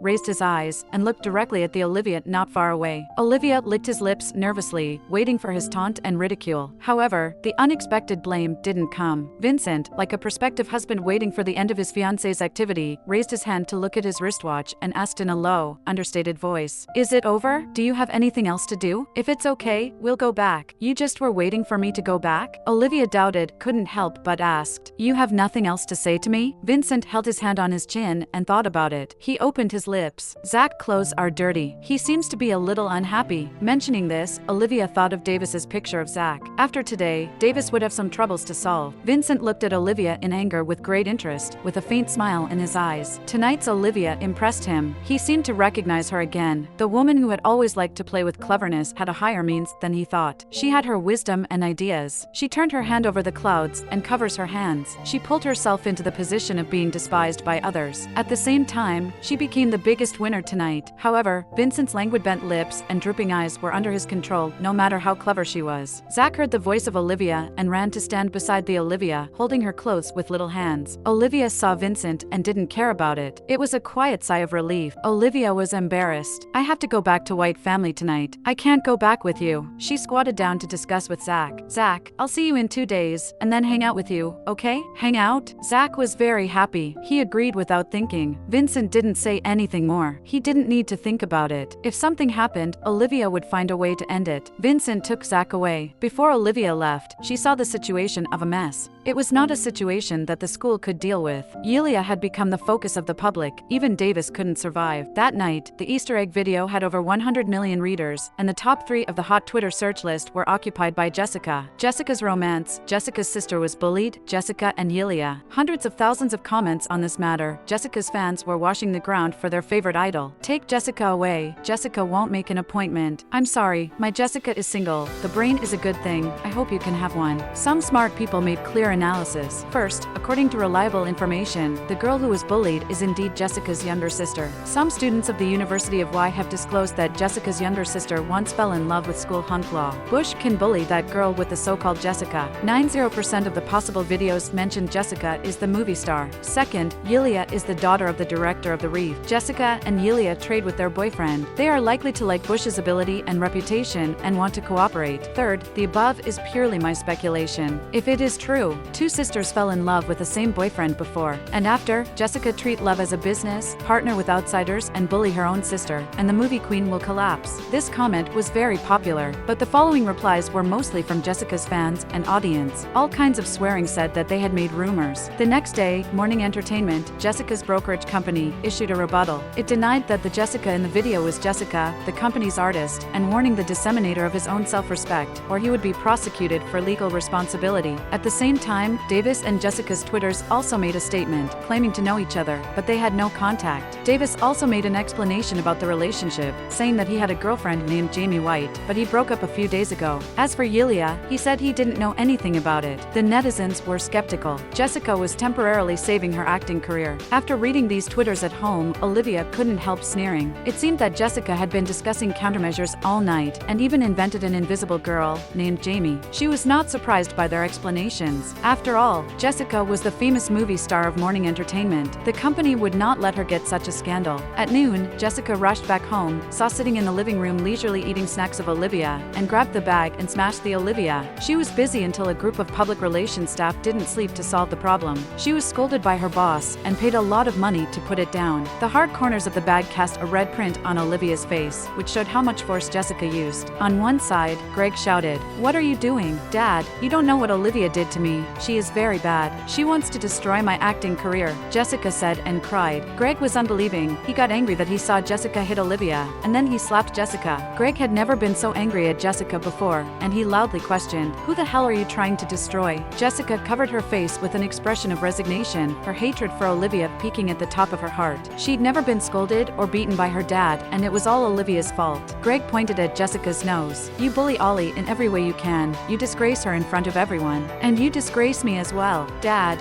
[SPEAKER 1] raised his eyes, and looked directly at the Olivia not far away. Olivia licked his lips nervously, waiting for his taunt and ridicule. However, the unexpected blame didn't come. Vincent, like a prospective husband waiting for the end of his fiancée's activity, raised his hand to look at his wristwatch and asked in a low, understated voice, "Is it over? Do you have anything else to do? If it's okay, we'll go back." "You just were waiting for me to go back?" Olivia doubted, couldn't help but asked. "You have nothing else to say to me?" Vincent held his hand on his chin and thought about it. He opened his lips. "Zach's clothes are dirty. He seems to be a little unhappy." Mentioning this, Olivia thought of Davis's picture of Zach. After today, Davis would have some troubles to solve. Vincent looked at Olivia in anger with great interest, with a faint smile in his eyes. Tonight's Olivia impressed him. He seemed to recognize her again. The woman who had always liked to play with cleverness had a higher means than he thought. She had her wisdom and ideas. She turned her hand over the clouds and covers her hands. She pulled herself into the position of being despised by others. At the same time, she became the biggest winner tonight. However, Vincent's languid bent lips and drooping eyes were under his his control, no matter how clever she was. Zach heard the voice of Olivia and ran to stand beside the Olivia, holding her close with little hands. Olivia saw Vincent and didn't care about it. It was a quiet sigh of relief. Olivia was embarrassed. I have to go back to White family tonight. I can't go back with you. She squatted down to discuss with Zach. Zach, I'll see you in 2 days, and then hang out with you, okay? Hang out? Zach was very happy. He agreed without thinking. Vincent didn't say anything more. He didn't need to think about it. If something happened, Olivia would find a way to end it. Vincent took Zach away. Before Olivia left, she saw the situation of a mess. It was not a situation that the school could deal with. Olivia had become the focus of the public. Even Davis couldn't survive. That night, the Easter egg video had over 100 million readers, and the top 3 of the hot Twitter search list were occupied by Jessica. Jessica's romance, Jessica's sister was bullied, Jessica and Olivia. Hundreds of thousands of comments on this matter. Jessica's fans were washing the ground for their favorite idol. Take Jessica away. Jessica won't make an appointment. I'm sorry, my Jessica is single. The brain is a good thing. I hope you can have one. Some smart people made clear analysis. First, according to reliable information, the girl who was bullied is indeed Jessica's younger sister. Some students of the University of Y have disclosed that Jessica's younger sister once fell in love with school hunk law. Bush can bully that girl with the so-called Jessica. 90% of the possible videos mentioned Jessica is the movie star. Second, Olivia is the daughter of the director of the Reef. Jessica and Olivia trade with their boyfriend. They are likely to like Bush's ability and reputation and want to cooperate. Third, the above is purely my speculation. If it is true, 2 sisters fell in love with the same boyfriend before and after. Jessica treat love as a business, partner with outsiders, and bully her own sister, and the movie queen will collapse. This comment was very popular, but the following replies were mostly from Jessica's fans and audience. All kinds of swearing said that they had made rumors. The next day, Morning Entertainment, Jessica's brokerage company, issued a rebuttal. It denied that the Jessica in the video was Jessica, the company's artist, and warning the disseminator of his own self-respect, or he would be prosecuted for legal responsibility. At the same time, Davis and Jessica's Twitters also made a statement, claiming to know each other, but they had no contact. Davis also made an explanation about the relationship, saying that he had a girlfriend named Jamie White, but he broke up a few days ago. As for Olivia, he said he didn't know anything about it. The netizens were skeptical. Jessica was temporarily saving her acting career. After reading these Twitters at home, Olivia couldn't help sneering. It seemed that Jessica had been discussing countermeasures all night, and even invented an invisible girl, named Jamie. She was not surprised by their explanations. After all, Jessica was the famous movie star of Morning Entertainment. The company would not let her get such a scandal. At noon, Jessica rushed back home, saw sitting in the living room leisurely eating snacks of Olivia, and grabbed the bag and smashed the Olivia. She was busy until a group of public relations staff didn't sleep to solve the problem. She was scolded by her boss, and paid a lot of money to put it down. The hard corners of the bag cast a red print on Olivia's face, which showed how much force Jessica used. On one side, Greg shouted, "What are you doing, Dad? You don't know what Olivia did to me. She is very bad. She wants to destroy my acting career," Jessica said and cried. Greg was unbelieving. He got angry that he saw Jessica hit Olivia, and then he slapped Jessica. Greg had never been so angry at Jessica before, and he loudly questioned, "Who the hell are you trying to destroy?" Jessica covered her face with an expression of resignation, her hatred for Olivia peaking at the top of her heart. She'd never been scolded or beaten by her dad, and it was all Olivia's fault. Greg pointed at Jessica's nose. "You bully Ollie in every way you can. You disgrace her in front of everyone. And you disgrace me as well, Dad."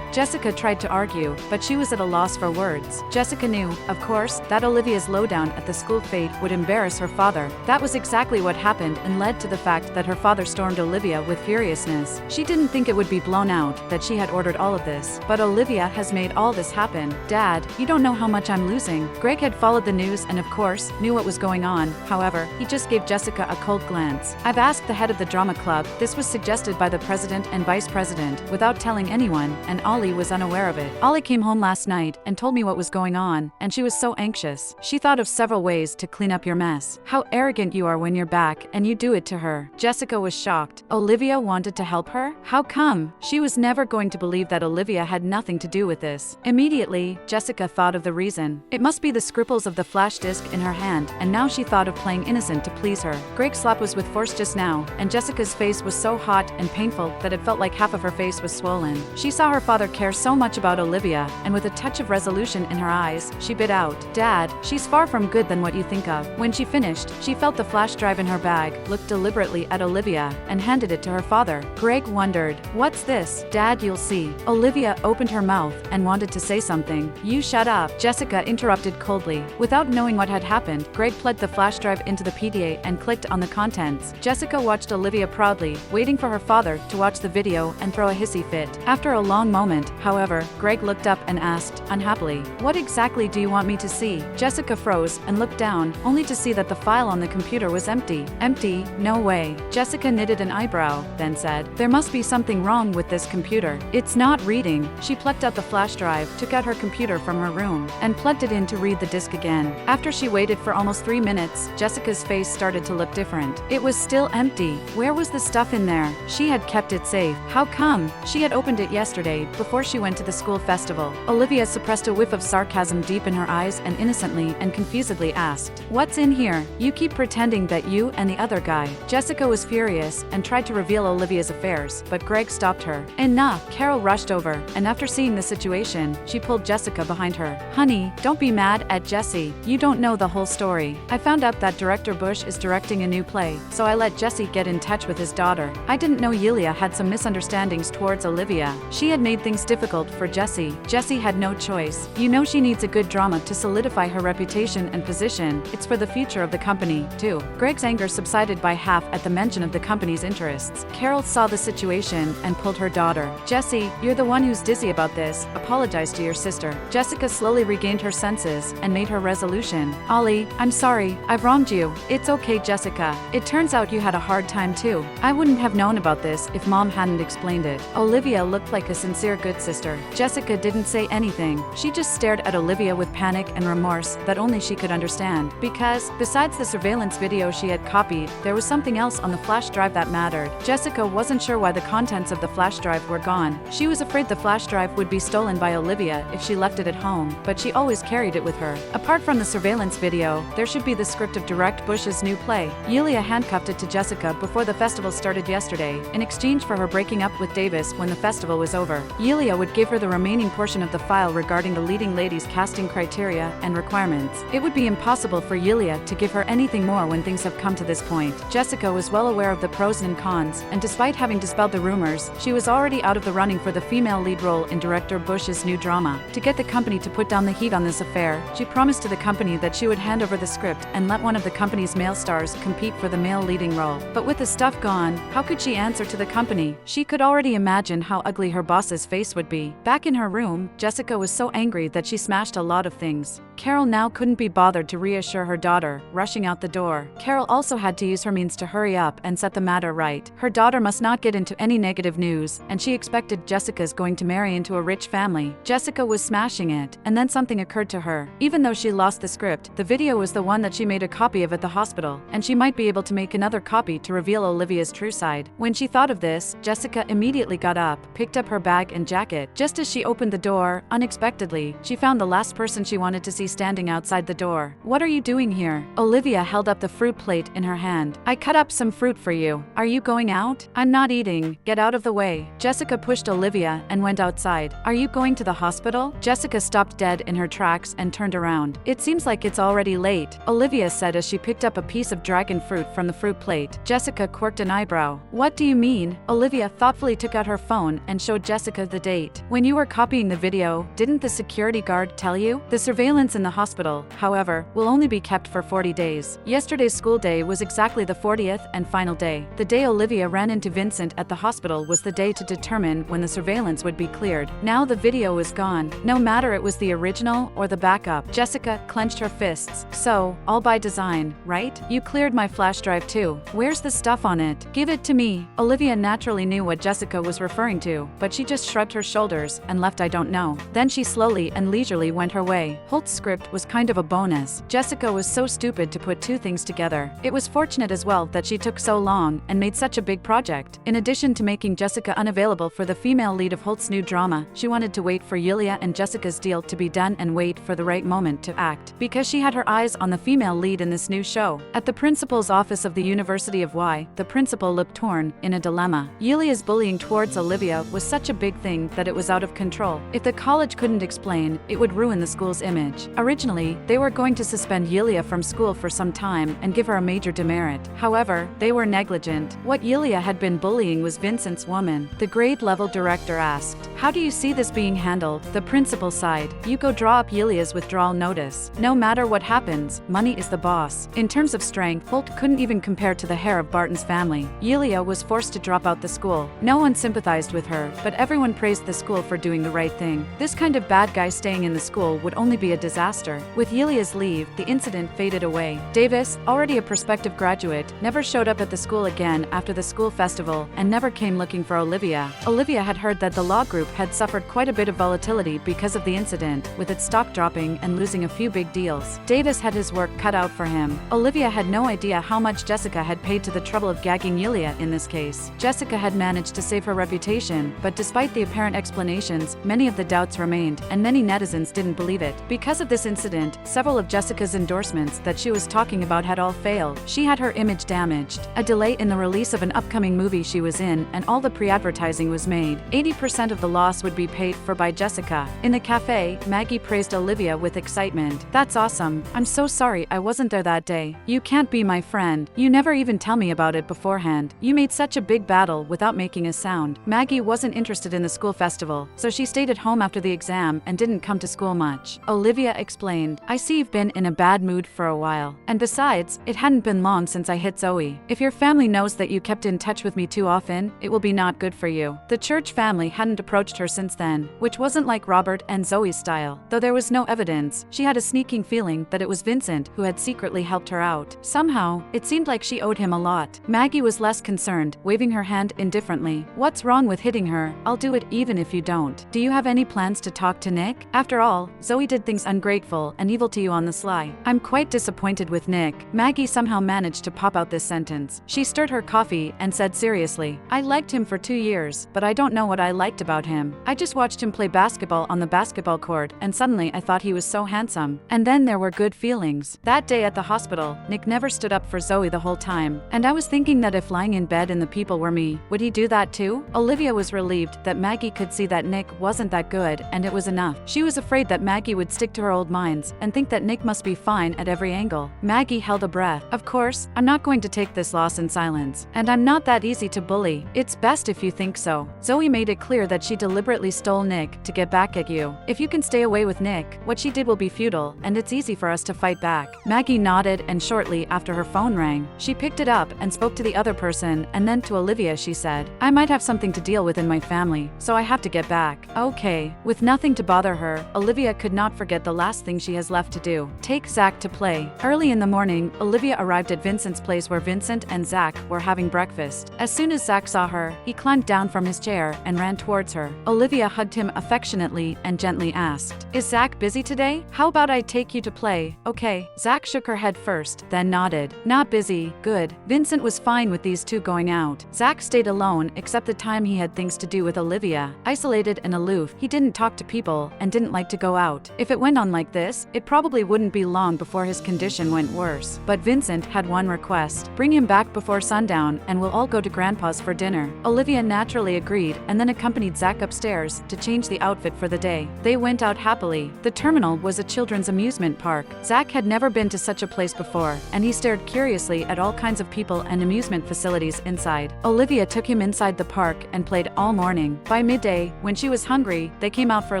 [SPEAKER 1] Jessica tried to argue, but she was at a loss for words. Jessica knew, of course, that Olivia's lowdown at the school fete would embarrass her father. That was exactly what happened and led to the fact that her father stormed Olivia with furiousness. She didn't think it would be blown out, that she had ordered all of this. But Olivia has made all this happen. "Dad, you don't know how much I'm losing." Greg had followed the news and, of course, knew what was going on. However, he just gave Jessica a cold glance. "I've asked the head of the drama club." This was suggested by the president and vice president, without telling anyone, and Ollie was unaware of it. "Ollie came home last night and told me what was going on, and she was so anxious. She thought of several ways to clean up your mess. How arrogant you are when you're back, and you do it to her." Jessica was shocked. Olivia wanted to help her? How come? She was never going to believe that Olivia had nothing to do with this. Immediately, Jessica thought of the reason. It must be the scribbles of the flash disk in her hand, and now she thought of playing innocent to please her. Greg's slap was with force just now, and Jessica's face was so hot and painful that it felt like half of her face was swollen. She saw her father care so much about Olivia, and with a touch of resolution in her eyes, eyes, she bit out, "Dad, she's far from good than what you think of." When she finished, she felt the flash drive in her bag, looked deliberately at Olivia, and handed it to her father. Greg wondered, "What's this?" "Dad, you'll see." Olivia opened her mouth and wanted to say something. "You shut up," Jessica interrupted coldly. Without knowing what had happened, Greg plugged the flash drive into the PDA and clicked on the contents. Jessica watched Olivia proudly, waiting for her father to watch the video and throw a hissy fit. After a long moment, however, Greg looked up and asked, unhappily, "What exactly do you want me to see?" Jessica froze and looked down, only to see that the file on the computer was empty. "Empty? No way." Jessica knitted an eyebrow, then said, "There must be something wrong with this computer. It's not reading." She plucked out the flash drive, took out her computer from her room, and plugged it in to read the disk again. After she waited for almost 3 minutes, Jessica's face started to look different. It was still empty. Where was the stuff in there? She had kept it safe. How come? She had opened it yesterday, before she went to the school festival. Olivia suppressed a whiff of sarcasm deep in her eyes and innocently and confusedly asked, "What's in here? You keep pretending that you and the other guy." Jessica was furious and tried to reveal Olivia's affairs, but Greg stopped her. "Enough!" Carol rushed over, and after seeing the situation, she pulled Jessica behind her. "Honey, don't be mad at Jessie. You don't know the whole story. I found out that Director Bush is directing a new play, so I let Jesse get in touch with his daughter. I didn't know Yulia had some misunderstandings towards Olivia. She had made things difficult for Jessie. Jessie had no choice. You know she needs a good drama to solidify her reputation and position. It's for the future of the company, too." Greg's anger subsided by half at the mention of the company's interests. Carol saw the situation and pulled her daughter. "Jessie, you're the one who's dizzy about this. Apologize to your sister." Jessica slowly regained her senses and made her resolution. "Ollie, I'm sorry. I've wronged you." "It's okay, Jessica. It turns out you had a hard time too. I wouldn't have known about this if Mom hadn't explained it." Olivia looked like a sincere good sister. Jessica didn't say anything. She just stared at Olivia with panic and remorse that only she could understand. Because, besides the surveillance video she had copied, there was something else on the flash drive that mattered. Jessica wasn't sure why the contents of the flash drive were gone. She was afraid the flash drive would be stolen by Olivia if she left it at home, but she always carried it with her. Apart from the surveillance video, there should be the script of Direct Bush's new play. Yulia handcuffed it to Jessica before the festival started yesterday, in exchange for her breaking up with Davis when the festival was over. Yulia would give her the remaining portion of the file regarding the leading ladies' casting criteria and requirements. It would be impossible for Yulia to give her anything more when things have come to this point. Jessica was well aware of the pros and cons, and despite having dispelled the rumors, she was already out of the running for the female lead role in Director Bush's new drama. To get the company to put down the heat on this affair, she promised to the company that she would hand over the script and let one of the company's male stars compete for the male leading role. But with the stuff gone, how could she answer to the company? She could already imagine how ugly her boss's face would be. Back in her room, Jessica was so angry that she smashed a lot of things. Carol now couldn't be bothered to reassure her daughter, rushing out the door. Carol also had to use her means to hurry up and set the matter right. Her daughter must not get into any negative news, and she expected Jessica's going to marry into a rich family. Jessica was smashing it, and then something occurred to her. Even though she lost the script, the video was the one that she made a copy of at the hospital, and she might be able to make another copy to reveal Olivia's true side. When she thought of this, Jessica immediately got up, picked up her bag and jacket. Just as she opened the door, unexpectedly, she found the last person she wanted to see standing outside the door. "What are you doing here?" Olivia held up the fruit plate in her hand. "I cut up some fruit for you. Are you going out?" "I'm not eating. Get out of the way." Jessica pushed Olivia and went outside. "Are you going to the hospital?" Jessica stopped dead in her tracks and turned around. "It seems like it's already late," Olivia said as she picked up a piece of dragon fruit from the fruit plate. Jessica quirked an eyebrow. "What do you mean?" Olivia thoughtfully took out her phone and showed Jessica the date. "When you were copying the video, didn't the security guard tell you? The surveillance in the hospital, however, will only be kept for 40 days. Yesterday's school day was exactly the 40th and final day. The day Olivia ran into Vincent at the hospital was the day to determine when the surveillance would be cleared. Now the video is gone, no matter it was the original or the backup." Jessica clenched her fists. "So, all by design, right? You cleared my flash drive too. Where's the stuff on it? Give it to me." Olivia naturally knew what Jessica was referring to, but she just shrugged her shoulders and left "I don't know." Then she slowly and leisurely went her way. Holt's script was kind of a bonus. Jessica was so stupid to put two things together. It was fortunate as well that she took so long and made such a big project. In addition to making Jessica unavailable for the female lead of Holt's new drama, she wanted to wait for Yulia and Jessica's deal to be done and wait for the right moment to act, because she had her eyes on the female lead in this new show. At the principal's office of the University of Y, the principal looked torn, in a dilemma. Yulia's bullying towards Olivia was such a big thing that it was out of control. If the college couldn't explain, it would ruin the school's image. Originally, they were going to suspend Yulia from school for some time and give her a major demerit. However, they were negligent. What Yulia had been bullying was Vincent's woman. The grade-level director asked, "How do you see this being handled?" The principal sighed, "You go draw up Yulia's withdrawal notice. No matter what happens, money is the boss." In terms of strength, Holt couldn't even compare to the hair of Barton's family. Yulia was forced to drop out the school. No one sympathized with her, but everyone praised the school for doing the right thing. This kind of bad guy staying in the school would only be a disaster. With Yulia's leave, the incident faded away. Davis, already a prospective graduate, never showed up at the school again after the school festival and never came looking for Olivia. Olivia had heard that the law group had suffered quite a bit of volatility because of the incident, with its stock dropping and losing a few big deals. Davis had his work cut out for him. Olivia had no idea how much Jessica had paid to the trouble of gagging Yulia in this case. Jessica had managed to save her reputation, but despite the apparent explanations, many of the doubts remained, and many netizens didn't believe it. Because of this incident, several of Jessica's endorsements that she was talking about had all failed. She had her image damaged, a delay in the release of an upcoming movie she was in, and all the pre-advertising was made. 80% of the loss would be paid for by Jessica. In the cafe, Maggie praised Olivia with excitement. "That's awesome. I'm so sorry I wasn't there that day. You can't be my friend. You never even tell me about it beforehand. You made such a big battle without making a sound." Maggie wasn't interested in the school festival, so she stayed at home after the exam and didn't come to school much. Olivia explained, "I see you've been in a bad mood for a while. And besides, it hadn't been long since I hit Zoe. If your family knows that you kept in touch with me too often, it will be not good for you." The church family hadn't approached her since then, which wasn't like Robert and Zoe's style. Though there was no evidence, she had a sneaking feeling that it was Vincent who had secretly helped her out. Somehow, it seemed like she owed him a lot. Maggie was less concerned, waving her hand indifferently. "What's wrong with hitting her? I'll do it even if you don't. Do you have any plans to talk to Nick? After all, Zoe did things ungrateful and evil to you on the sly." "I'm quite disappointed with Nick." Maggie somehow managed to pop out this sentence. She stirred her coffee and said seriously, "I liked him for 2 years, but I don't know what I liked about him. I just watched him play basketball on the basketball court, and suddenly I thought he was so handsome. And then there were good feelings." That day at the hospital, Nick never stood up for Zoe the whole time, and I was thinking that if lying in bed and the people were me, would he do that too? Olivia was relieved that Maggie could see that Nick wasn't that good, and it was enough. She was afraid that Maggie would stick to her old minds and think that Nick must be fine at every angle. Maggie held a breath. "Of course, I'm not going to take this loss in silence. And I'm not that easy to bully. It's best if you think so. Zoe made it clear that she deliberately stole Nick to get back at you. If you can stay away with Nick, what she did will be futile, and it's easy for us to fight back." Maggie nodded, and shortly after her phone rang, she picked it up and spoke to the other person, and then to Olivia she said, "I might have something to deal with in my family, so I have to get back." "Okay." With nothing to bother her, Olivia could not forget the last thing she has left to do: take Zach to play. Early in the morning, Olivia arrived at Vincent's place where Vincent and Zach were having breakfast. As soon as Zach saw her, he climbed down from his chair and ran towards her. Olivia hugged him affectionately and gently asked, "Is Zach busy today? How about I take you to play?" "Okay." Zach shook her head first, then nodded. "Not busy." "Good." Vincent was fine with these two going out. Zach stayed alone except the time he had things to do with Olivia. Isolated and aloof, he didn't talk to people and didn't like to go out. If it went on like this, it probably wouldn't be long before his condition went worse. But Vincent had one request: bring him back before sundown and we'll all go to Grandpa's for dinner. Olivia naturally agreed and then accompanied Zach upstairs to change the outfit for the day. They went out happily. The terminal was a children's amusement park. Zach had never been to such a place before, and he stared curiously at all kinds of people and amusement facilities inside. Olivia took him inside the park and played all morning. By midday, when she was hungry, they came out for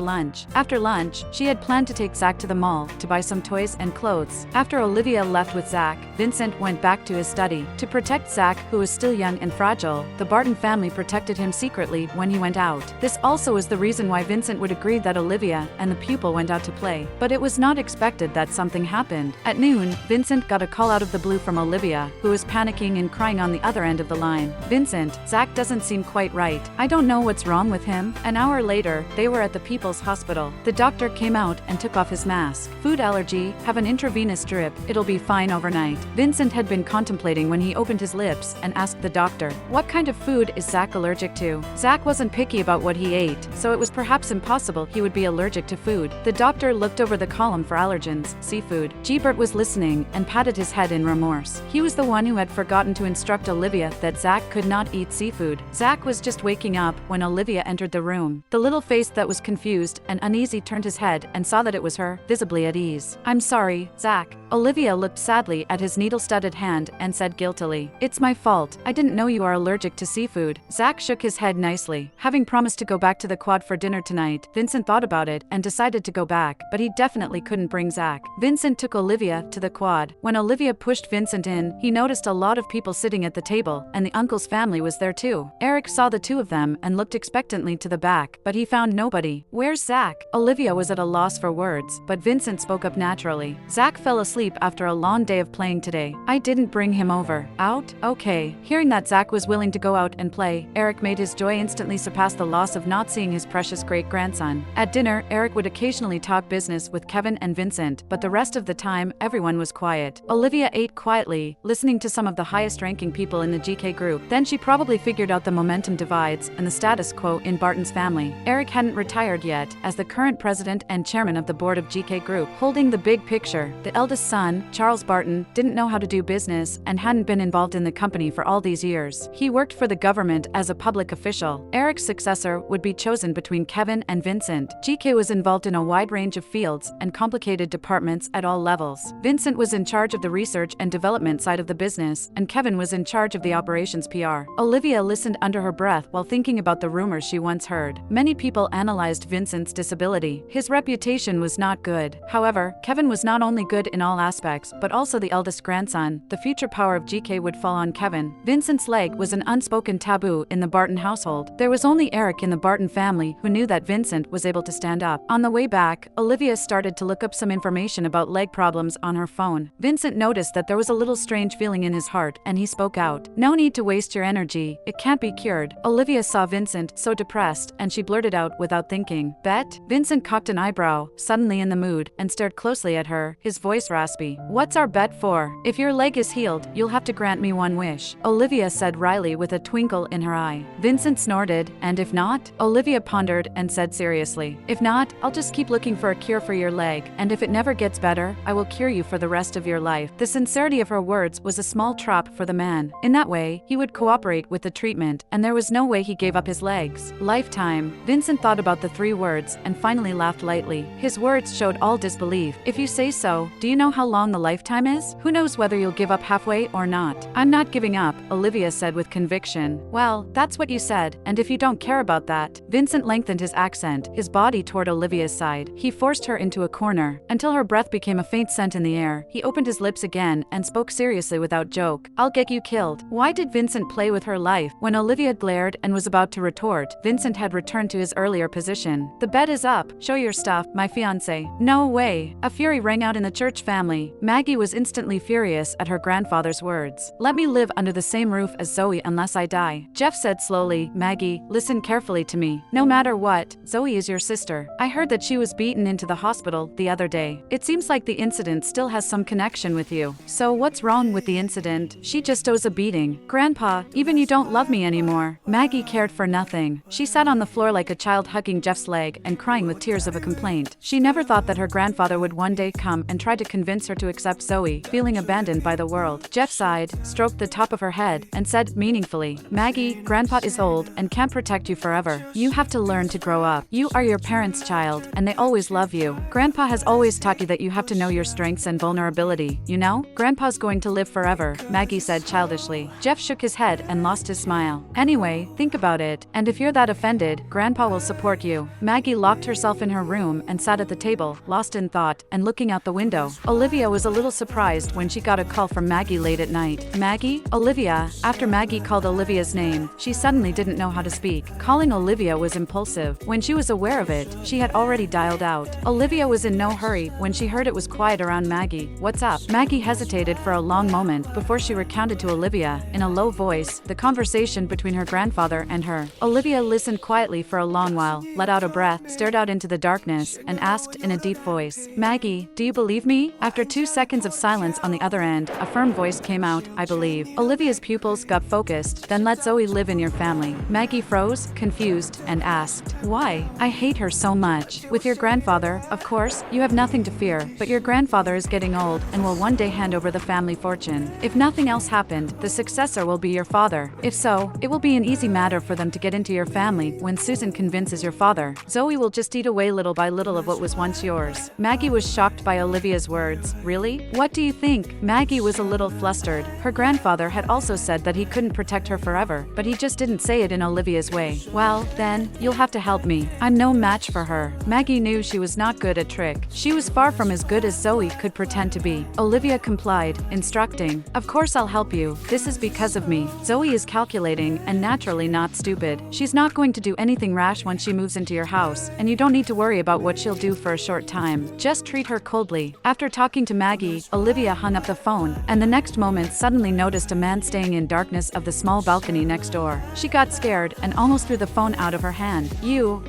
[SPEAKER 1] lunch. After lunch, she had planned to take Zach to the mall to buy some toys and clothes. After Olivia left with Zach, Vincent went back to his study. To protect Zach, who was still young and fragile, the Barton family protected him secretly when he went out. This also is the reason why Vincent would agree that Olivia and the pupil went out to play. But it was not expected that something happened. At noon, Vincent got a call out of the blue from Olivia, who was panicking and crying on the other end of the line. "Vincent, Zach doesn't seem quite right. I don't know what's wrong with him." An hour later, they were at the People's Hospital. The doctor came out and took off his mask. "Food allergy, have an intravenous drip, it'll be fine overnight." Vincent had been contemplating when he opened his lips and asked the doctor, "What kind of food is Zach allergic to?" Zach wasn't picky about what he ate, so it was perhaps impossible he would be allergic to food. The doctor looked over the column for allergens: seafood. Gbert was listening and patted his head in remorse. He was the one who had forgotten to instruct Olivia that Zach could not eat seafood. Zach was just waking up when Olivia entered the room. The little face that was confused and uneasy turned his his head and saw that it was her, visibly at ease. "I'm sorry, Zach." Olivia looked sadly at his needle-studded hand and said guiltily, "It's my fault. I didn't know you are allergic to seafood." Zach shook his head nicely. Having promised to go back to the quad for dinner tonight, Vincent thought about it and decided to go back, but he definitely couldn't bring Zach. Vincent took Olivia to the quad. When Olivia pushed Vincent in, he noticed a lot of people sitting at the table, and the uncle's family was there too. Eric saw the two of them and looked expectantly to the back, but he found nobody. "Where's Zach?" Olivia was at a loss for words, but Vincent spoke up naturally. "Zach fell asleep after a long day of playing today. I didn't bring him over." "Out? Okay." Hearing that Zach was willing to go out and play, Eric made his joy instantly surpass the loss of not seeing his precious great-grandson. At dinner, Eric would occasionally talk business with Kevin and Vincent, but the rest of the time, everyone was quiet. Olivia ate quietly, listening to some of the highest-ranking people in the GK group. Then she probably figured out the momentum divides and the status quo in Barton's family. Eric hadn't retired yet, as the current president and chairman of the board of GK Group, holding the big picture. The eldest son, Charles Barton, didn't know how to do business and hadn't been involved in the company for all these years. He worked for the government as a public official. Eric's successor would be chosen between Kevin and Vincent. GK was involved in a wide range of fields and complicated departments at all levels. Vincent was in charge of the research and development side of the business, and Kevin was in charge of the operations PR. Olivia listened under her breath while thinking about the rumors she once heard. Many people analyzed Vincent's disability. His reputation was not good. However, Kevin was not only good in all aspects, but also the eldest grandson. The future power of GK would fall on Kevin. Vincent's leg was an unspoken taboo in the Barton household. There was only Eric in the Barton family who knew that Vincent was able to stand up. On the way back, Olivia started to look up some information about leg problems on her phone. Vincent noticed that there was a little strange feeling in his heart, and he spoke out. "No need to waste your energy. It can't be cured." Olivia saw Vincent so depressed, and she blurted out without thinking, "Bet?" Vincent cocked an eyebrow, suddenly in the mood, and stared closely at her, his voice raspy. "What's our bet for? If your leg is healed, you'll have to grant me one wish," Olivia said wryly with a twinkle in her eye. Vincent snorted. "And if not?" Olivia pondered and said seriously, "If not, I'll just keep looking for a cure for your leg, and if it never gets better, I will cure you for the rest of your life." The sincerity of her words was a small trap for the man. In that way, he would cooperate with the treatment, and there was no way he gave up his legs. Lifetime. Vincent thought about the 3 words and finally laughed lightly. His words showed all disbelief. "If you say so, do you know how long the lifetime is? Who knows whether you'll give up halfway or not?" "I'm not giving up," Olivia said with conviction. "Well, that's what you said, and if you don't care about that." Vincent lengthened his accent, his body toward Olivia's side. He forced her into a corner, until her breath became a faint scent in the air. He opened his lips again and spoke seriously without joke. "I'll get you killed." Why did Vincent play with her life? When Olivia glared and was about to retort, Vincent had returned to his earlier position. "The bet is up. Show your stuff, my fiancé." "No way." A fury rang out in the church family. Maggie was instantly furious at her grandfather's words. "Let me live under the same roof as Zoe unless I die." Jeff said slowly, "Maggie, listen carefully to me. No matter what, Zoe is your sister. I heard that she was beaten into the hospital the other day. It seems like the incident still has some connection with you. So what's wrong with the incident? She just owes a beating. Grandpa, even you don't love me anymore." Maggie cared for nothing. She sat on the floor like a child hugging Jeff's leg and crying with tears of a complaint. She never thought that her grandfather would one day come and try to convince her to accept Zoe, feeling abandoned by the world. Jeff sighed, stroked the top of her head, and said meaningfully, "Maggie, Grandpa is old and can't protect you forever. You have to learn to grow up. You are your parents' child, and they always love you. Grandpa has always taught you that you have to know your strengths and vulnerability. You know? Grandpa's going to live forever," Maggie said childishly. Jeff shook his head and lost his smile. "Anyway, think about it, and if you're that offended, Grandpa will support you." Maggie locked herself in her room and sat at the table, lost in thought and looking out the window. Olivia was a little surprised when she got a call from Maggie late at night. "Maggie? Olivia?" After Maggie called Olivia's name, she suddenly didn't know how to speak. Calling Olivia was impulsive. When she was aware of it, she had already dialed out. Olivia was in no hurry when she heard it was quiet around Maggie. "What's up?" Maggie hesitated for a long moment before she recounted to Olivia, in a low voice, the conversation between her grandfather and her. Olivia listened quietly for a long while, let out a breath, stared out into the darkness, and asked in a deep voice, "Maggie, do you believe me?" After 2 seconds of silence on the other end, a firm voice came out, "I believe." Olivia's pupils got focused. "Then let Zoe live in your family." Maggie froze, confused, and asked, "Why? I hate her so much." "With your grandfather, of course, you have nothing to fear, but your grandfather is getting old and will one day hand over the family fortune. If nothing else happened, the successor will be your father. If so, it will be an easy matter for them to get into your family when Susan convinces your father. Zoe will just eat away little by little of what was once yours. Maggie was shocked by Olivia's words. Really? What do you think? Maggie was a little flustered. Her grandfather had also said that he couldn't protect her forever, but he just didn't say it in Olivia's way. Well, then, you'll have to help me. I'm no match for her. Maggie knew she was not good at trick. She was far from as good as Zoe could pretend to be. Olivia complied, instructing, "Of course I'll help you. This is because of me. Zoe is calculating and naturally not stupid. She's not going to do anything rash once she moves into your house, and you don't need to worry about what she'll do for a short time. Just treat her coldly." After talking to Maggie, Olivia hung up the phone, and the next moment suddenly noticed a man staying in darkness of the small balcony next door. She got scared and almost threw the phone out of her hand.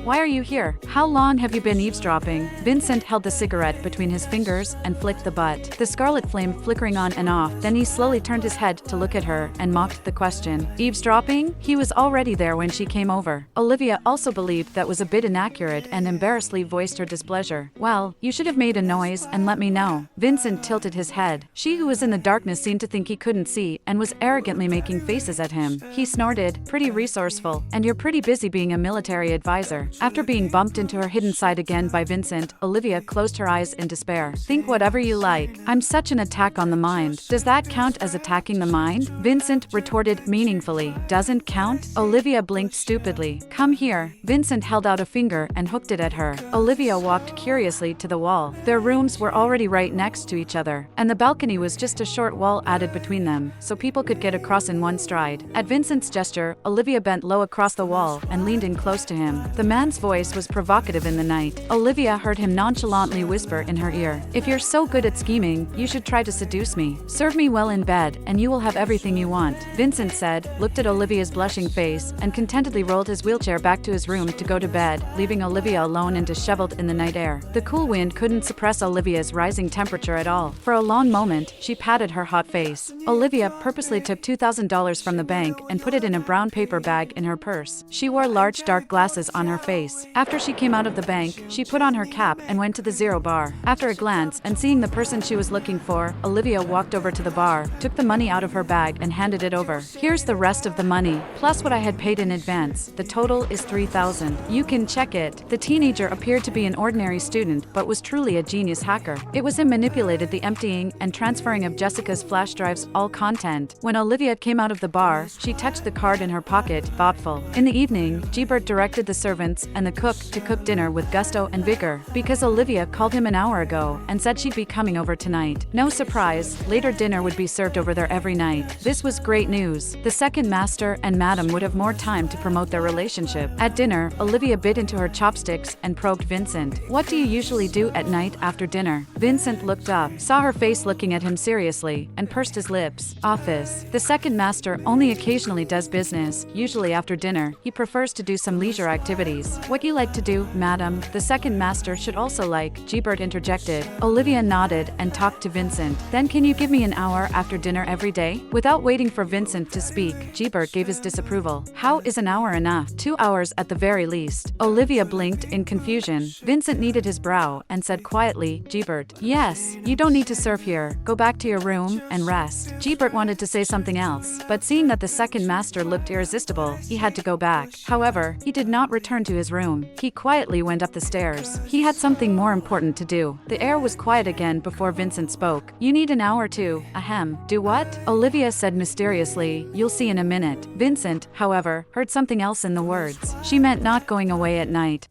[SPEAKER 1] Why are you here? How long have you been eavesdropping?" Vincent held the cigarette between his fingers and flicked the butt, the scarlet flame flickering on and off. Then he slowly turned his head to look at her and mocked the question. Eavesdropping? He was already there when she came over. Olivia also believed that was a bit inaccurate and embarrassedly voiced her displeasure. "Well, you should have made a noise and let me know." Vincent tilted his head. She who was in the darkness seemed to think he couldn't see and was arrogantly making faces at him. He snorted, "Pretty resourceful, and you're pretty busy being a military advisor." After being bumped into her hidden side again by Vincent, Olivia closed her eyes in despair. "Think whatever you like. I'm such an attack on the mind. Does that count as attacking the mind?" Vincent retorted meaningfully. "Doesn't count?" Olivia blinked stupidly. "Come here." Vincent held out a finger and hooked it at her. Olivia walked curiously to the wall. Their rooms were already right next to each other, and the balcony was just a short wall added between them, so people could get across in one stride. At Vincent's gesture, Olivia bent low across the wall and leaned in close to him. The man's voice was provocative in the night. Olivia heard him nonchalantly whisper in her ear, "If you're so good at scheming, you should try to seduce me. Serve me well in bed, and you will have everything you want." Vincent said, looked at Olivia's blushing face, and contentedly rolled his wheelchair back to his room to go to bed, leaving Olivia alone and disheveled in the night air. The cool wind couldn't suppress Olivia's rising temperature at all. For a long moment, she patted her hot face. Olivia purposely took $2,000 from the bank and put it in a brown paper bag in her purse. She wore large dark glasses on her face. After she came out of the bank, she put on her cap and went to the Zero Bar. After a glance and seeing the person she was looking for, Olivia walked over to the bar, took the money out of her bag and handed it over. "Here's the rest of the money, plus what I had paid in advance. The total is $3,000. You can check it." The teenager appeared to be an ordinary student but was truly a genius hacker. It was him manipulated the emptying and transferring of Jessica's flash drives all content. When Olivia came out of the bar, she touched the card in her pocket, thoughtful. In the evening, Gbert directed the servants and the cook to cook dinner with gusto and vigor, because Olivia called him an hour ago and said she'd be coming over tonight. No surprise, later dinner would be served over there every night. This was great news. The second master and madam would have more time to promote their relationship. At dinner, Olivia bit into her chopsticks and probed Vincent. "What do you usually do at night after dinner?" Vincent looked up, saw her face looking at him seriously, and pursed his lips. "Office. The second master only occasionally does business, usually after dinner. He prefers to do some leisure activities." "What you like to do, madam, the second master should also like," Gbert interjected. Olivia nodded and talked to Vincent. "Then can you give me an hour after dinner every day?" Without waiting for Vincent to speak, Gbert gave his disapproval. "How is an hour enough? 2 hours at the very least." Olivia blinked in confusion. Vincent knitted his brow and said quietly, "Gbert, yes, you don't need to serve here. Go back to your room and rest." Gbert wanted to say something else, but seeing that the second master looked irresistible, he had to go back. However, he did not return to his room. He quietly went up the stairs. He had something more important to do. The air was quiet again before Vincent spoke. "You need an hour to, ahem. Do what?" Olivia said mysteriously, "You'll see in a minute." Vincent, however, heard something else in the words. She meant not going away at night.